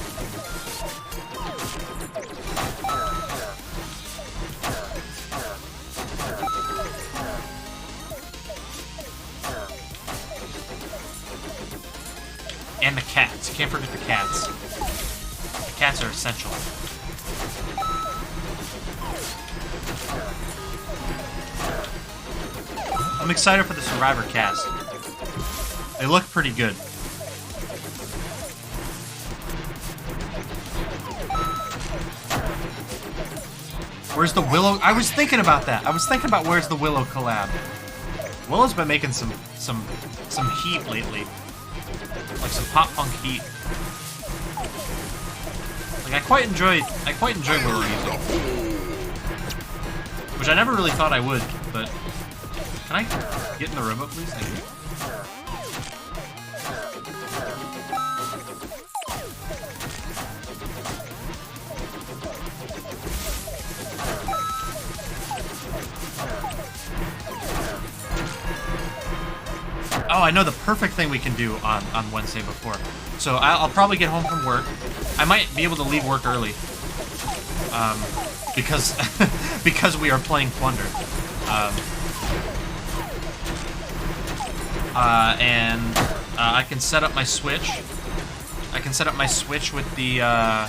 And the cats. Can't forget the cats. The cats are essential. I'm excited for the Survivor cast. They look pretty good. Where's the Willow? I was thinking about that. I was thinking about where's the Willow collab. Willow's been making some heat lately. Like some pop punk heat. Like I quite enjoy Willow music. Which I never really thought I would, but can I get in the robot, please? Thank you. Oh, I know the perfect thing we can do on Wednesday before. So I'll probably get home from work. I might be able to leave work early. Because because we are playing Plunder. I can set up my Switch. I can set up my Switch with the I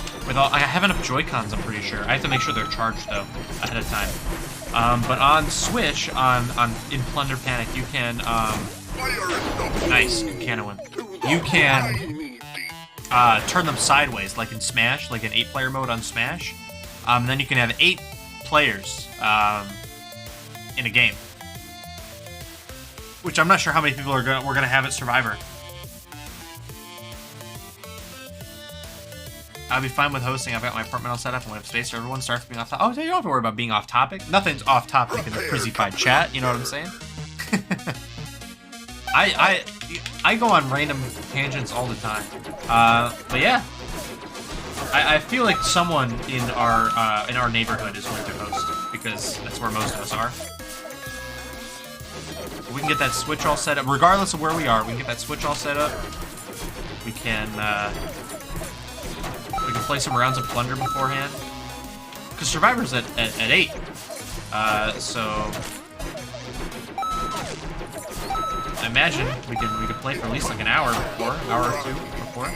have enough Joy-Cons, I'm pretty sure. I have to make sure they're charged though ahead of time. But on Switch, in Plunder Panic, you can nice, good Canowin. You can turn them sideways, like in Smash, like in 8-player mode on Smash. Then you can have 8 players in a game, which I'm not sure how many people we're gonna have at Survivor. I'll be fine with hosting. I've got my apartment all set up and we have space so everyone starts being off topic. Oh, you don't have to worry about being off topic. Nothing's off topic in the przzyfied chat, you know what I'm saying? I go on random tangents all the time. But yeah. I feel like someone in our neighborhood is going to host, because that's where most of us are. We can get that Switch all set up, regardless of where we are. We can get that Switch all set up. We can play some rounds of Plunder beforehand, because Survivor's at 8. So I imagine we could play for at least like an hour or two before.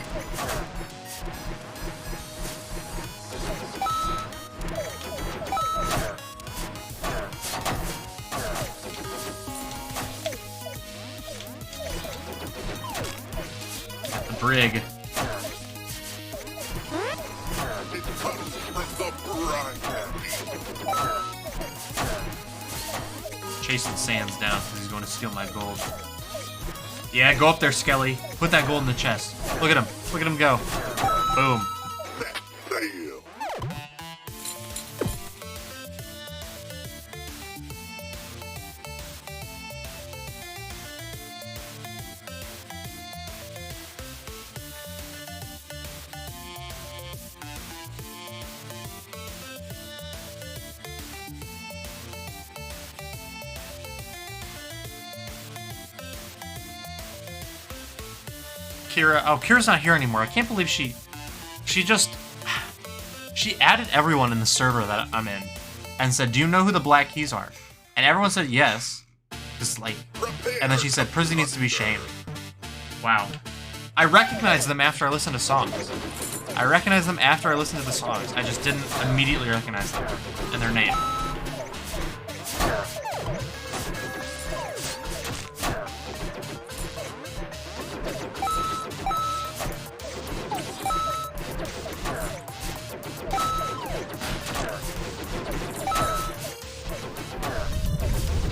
Brig. Chasing Sands down because he's going to steal my gold. Yeah, go up there, Skelly. Put that gold in the chest. Look at him. Look at him go. Boom. Damn. Kira. Oh, Kira's not here anymore. I can't believe she added everyone in the server that I'm in and said, "Do you know who the Black Keys are?" And everyone said yes. Just like, and then she said, "Prison needs to be shamed." Wow. I recognized them after I listened to songs. I recognized them after I listened to the songs. I just didn't immediately recognize them and their name.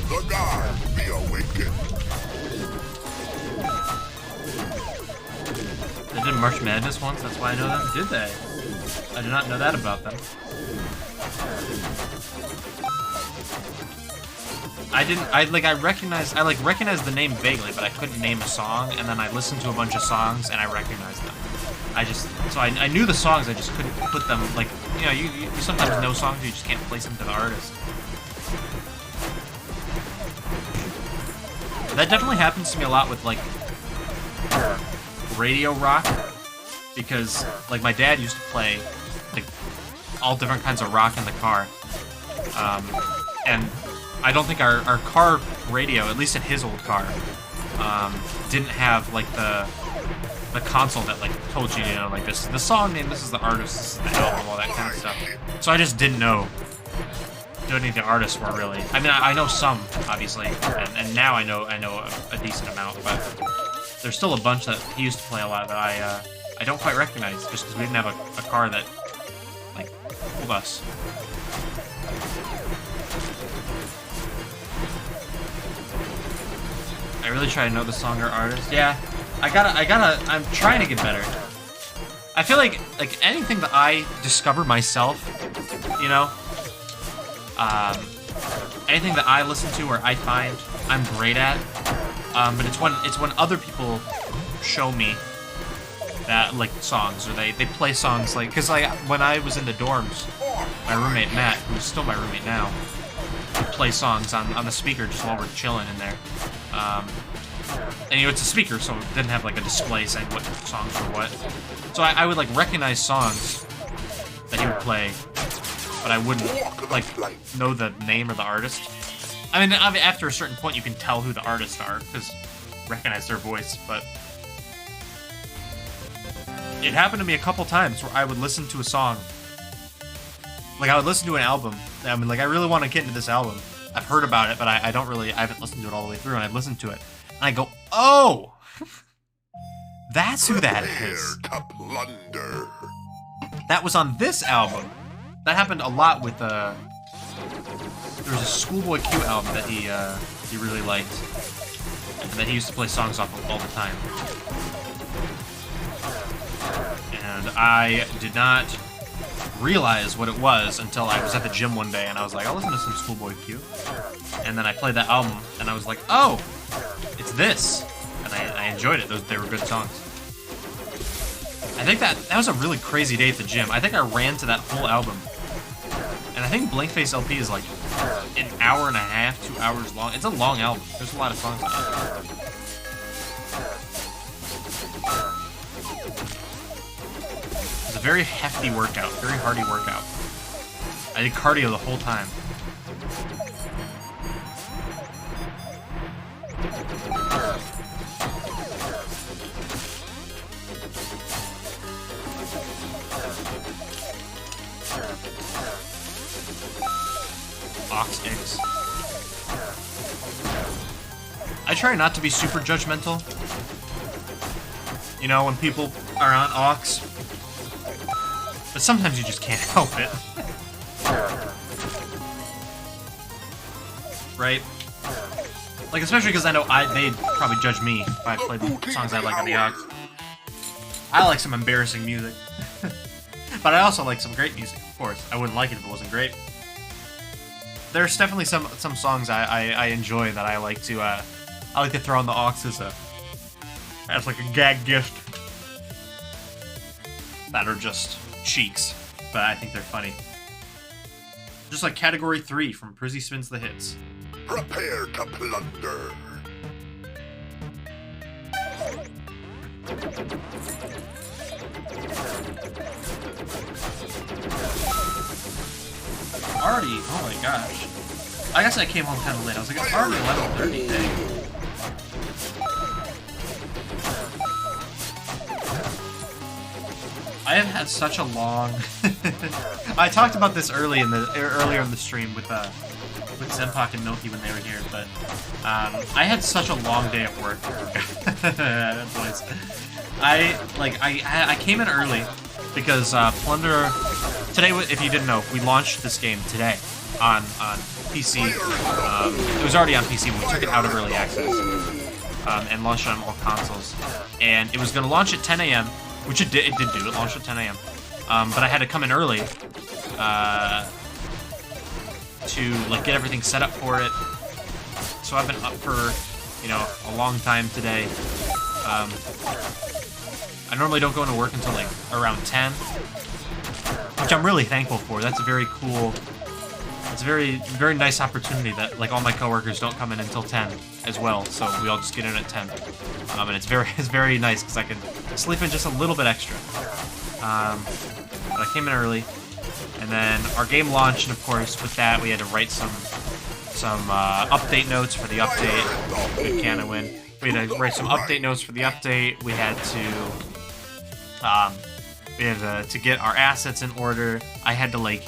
The gods be awakened. They did March Madness once, that's why I know them? Did they? I did not know that about them. I recognized the name vaguely, but I couldn't name a song, and then I listened to a bunch of songs and I recognized them. I knew the songs, I just couldn't put them, like, you know, you sometimes know songs, you just can't place them to the artist. That definitely happens to me a lot with, like, radio rock, because, like, my dad used to play, like, all different kinds of rock in the car, and I don't think our car radio, at least in his old car, didn't have, like, the console that, like, told you, you know, like, this is the song name, this is the artist, this is the album, all that kind of stuff. So I just didn't know who any of the artists were, really. I mean, I know some, obviously, and now I know a decent amount, but there's still a bunch that he used to play a lot that I don't quite recognize, just because we didn't have a car that, like, fooled us. I really try to know the song or artist. Yeah, I'm trying to get better. I feel like anything that I discover myself, you know, anything that I listen to or I find I'm great at, but it's when other people show me that, like, songs, or they play songs, like, because, like, when I was in the dorms, my roommate Matt, who's still my roommate now, would play songs on the speaker just while we're chilling in there. And, you know, it's a speaker, so it didn't have, like, a display saying what songs were what. So I would, like, recognize songs that he would play, but I wouldn't, like, know the name or the artist. I mean, after a certain point, you can tell who the artists are, because recognize their voice, but it happened to me a couple times where I would listen to a song. Like, I would listen to an album. I mean, like, I really want to get into this album. I've heard about it, but I haven't listened to it all the way through, and I've listened to it. And I go, oh! That's who that is. To Plunder. That was on this album. That happened a lot with, there was a Schoolboy Q album that he really liked, and that he used to play songs off of all the time. And I did not realize what it was until I was at the gym one day, and I was like, I'll listen to some Schoolboy Q. And then I played that album, and I was like, oh, it's this. And I enjoyed it. They were good songs. I think that was a really crazy day at the gym. I think I ran to that whole album. And I think Blank Face LP is like an hour and a half, 2 hours long. It's a long album. There's a lot of songs on it. It's a very hefty workout, very hardy workout. I did cardio the whole time. Ox X. I try not to be super judgmental. You know, when people are on Ox. But sometimes you just can't help it. Right? Like, especially because I know they'd probably judge me if I played the songs I like on the aux. I like some embarrassing music. But I also like some great music, of course. I wouldn't like it if it wasn't great. There's definitely some songs I enjoy that I like to throw on the aux as like a gag gift. That are just cheeks, but I think they're funny. Just like Category 3 from Prizzy Spins the Hits. Prepare to plunder. Already, oh my gosh. I guess I came home kind of late. I was like, it's already 11:30 day. I have had such a long... I talked about this earlier in the stream with Zempak and Milky when they were here, but I had such a long day at work. Boys. I came in early because Plunder today. If you didn't know, we launched this game today on PC. It was already on PC, but we took it out of early access and launched it on all consoles. And it was going to launch at 10 a.m., which it did. It did do. It launched at 10 a.m. But I had to come in early to like get everything set up for it. So I've been up for a long time today. I normally don't go into work until like around 10, which I'm really thankful for. That's a very cool. It's a very nice opportunity that like all my coworkers don't come in until 10 as well. So we all just get in at 10, and it's very nice because I can sleep in just a little bit extra. But I came in early, and then our game launched, and of course with that we had to write some update notes for the update. Good can I win? We had to write some update notes for the update. We had to get our assets in order. I had to like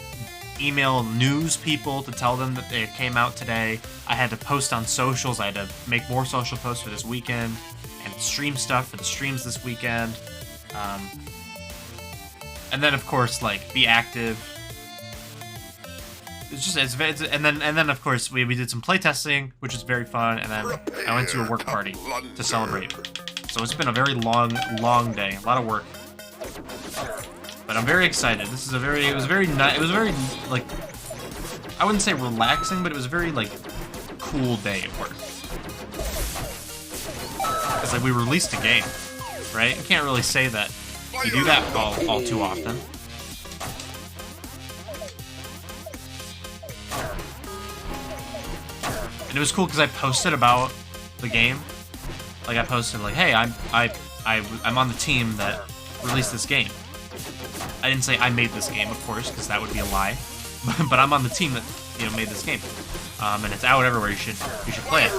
email news people to tell them that they came out today. I had to post on socials. I had to make more social posts for this weekend and stream stuff for the streams this weekend. And then of course like be active. And then of course we did some playtesting, which was very fun, and then I went to a work party to celebrate. So it's been a very long day, a lot of work. But I'm very excited. It was very like, I wouldn't say relaxing, but it was a very like cool day at work. It's like we released a game, right? You can't really say that you do that all too often. And it was cool because I posted about the game. Like I posted like, hey, I'm on the team that released this game. I didn't say I made this game, of course, because that would be a lie. But I'm on the team that made this game, and it's out everywhere. You should play it.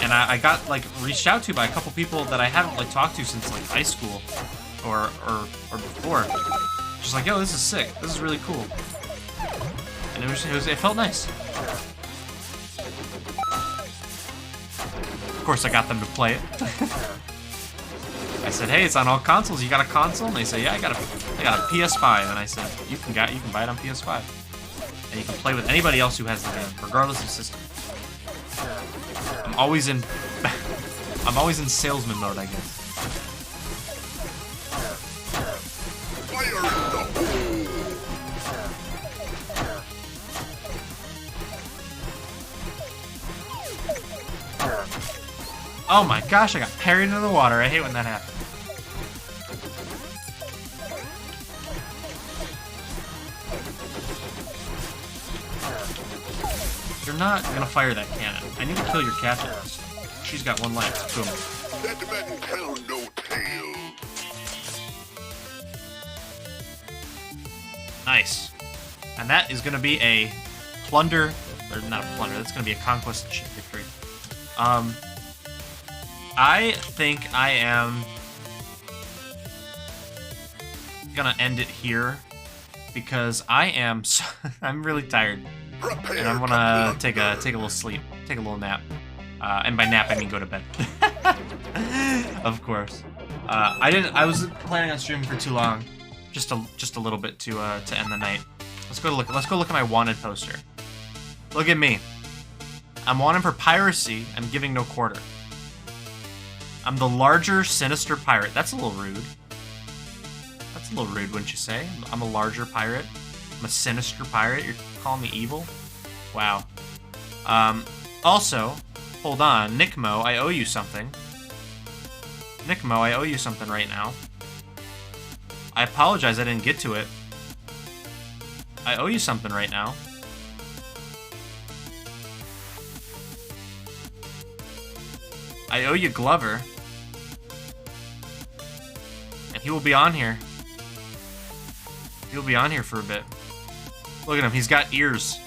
And I got like reached out to by a couple people that I haven't like talked to since like high school or before. Just like, yo, this is sick. This is really cool. And it felt nice. Of course, I got them to play it. I said, hey, it's on all consoles. You got a console? And they say, yeah, I got a PS5. And I said, you can buy it on PS5. And you can play with anybody else who has the game, regardless of system. I'm always in salesman mode, I guess. Oh my gosh, I got parried into the water. I hate when that happens. You're not gonna fire that cannon. I need to kill your captain. She's got one life. Boom. Dead men tell no tale. Nice. And that is gonna be a plunder, or not a plunder. That's gonna be a conquest victory. I think I am gonna end it here because I'm really tired, and I'm gonna take a little sleep, take a little nap, and by nap I mean go to bed. Of course. I was planning on streaming for too long, just a little bit to end the night. Let's go look at my wanted poster. Look at me. I'm wanted for piracy. I'm giving no quarter. I'm the larger, sinister pirate. That's a little rude. That's a little rude, wouldn't you say? I'm a larger pirate. I'm a sinister pirate. You're calling me evil? Wow. Also, hold on. Nickmo, I owe you something. Nickmo, I owe you something right now. I apologize I didn't get to it. I owe you something right now. I owe you Glover. And he will be on here. He'll be on here for a bit. Look at him, he's got ears.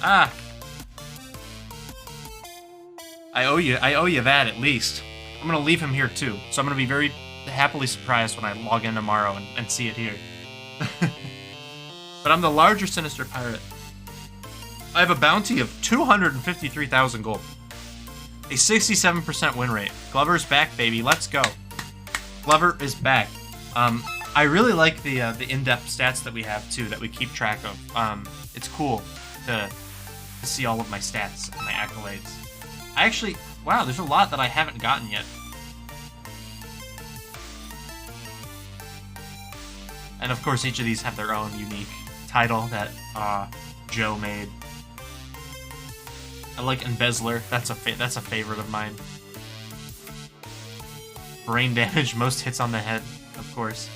Ah! I owe you that at least. I'm gonna leave him here too, so I'm gonna be very happily surprised when I log in tomorrow and see it here. But I'm the larger sinister pirate. I have a bounty of 253,000 gold. A 67% win rate. Glover's back, baby. Let's go. Glover is back. I really like the in-depth stats that we have too, that we keep track of. It's cool to see all of my stats and my accolades. I actually, wow, there's a lot that I haven't gotten yet. And of course, each of these have their own unique title that Joe made. I like Embezzler. That's a favorite of mine. Brain damage, most hits on the head, of course.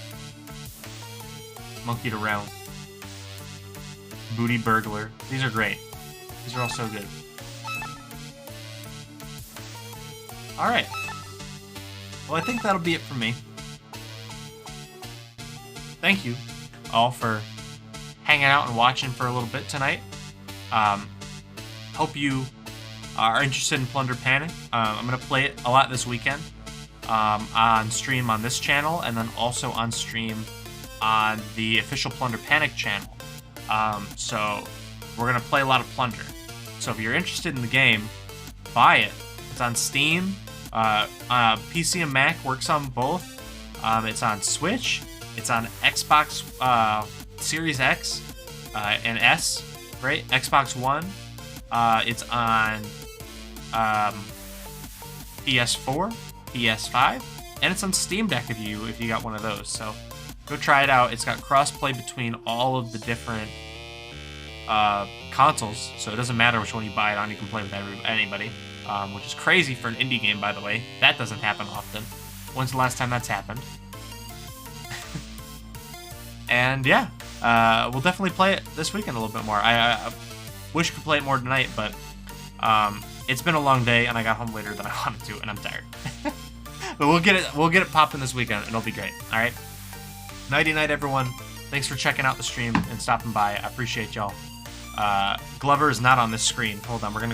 Monkeyed around. Booty burglar. These are great. These are all so good. Alright. Well, I think that'll be it for me. Thank you all for hanging out and watching for a little bit tonight. Hope you are interested in Plunder Panic. I'm going to play it a lot this weekend on stream on this channel, and then also on stream on the official Plunder Panic channel. So we're going to play a lot of Plunder. So if you're interested in the game, buy it. It's on Steam. PC and Mac works on both. It's on Switch. It's on Xbox Series X and S, right? Xbox One. It's on PS4, PS5, and it's on Steam Deck if you got one of those. So go try it out. It's got crossplay between all of the different consoles, so it doesn't matter which one you buy it on. You can play with anybody, which is crazy for an indie game, by the way. That doesn't happen often. When's the last time that's happened? And yeah, we'll definitely play it this weekend a little bit more. I wish I could play it more tonight, but it's been a long day, and I got home later than I wanted to, and I'm tired. But we'll get it popping this weekend, and it'll be great. All right, nighty night, everyone. Thanks for checking out the stream and stopping by. I appreciate y'all. Glover is not on this screen. Hold on, we're gonna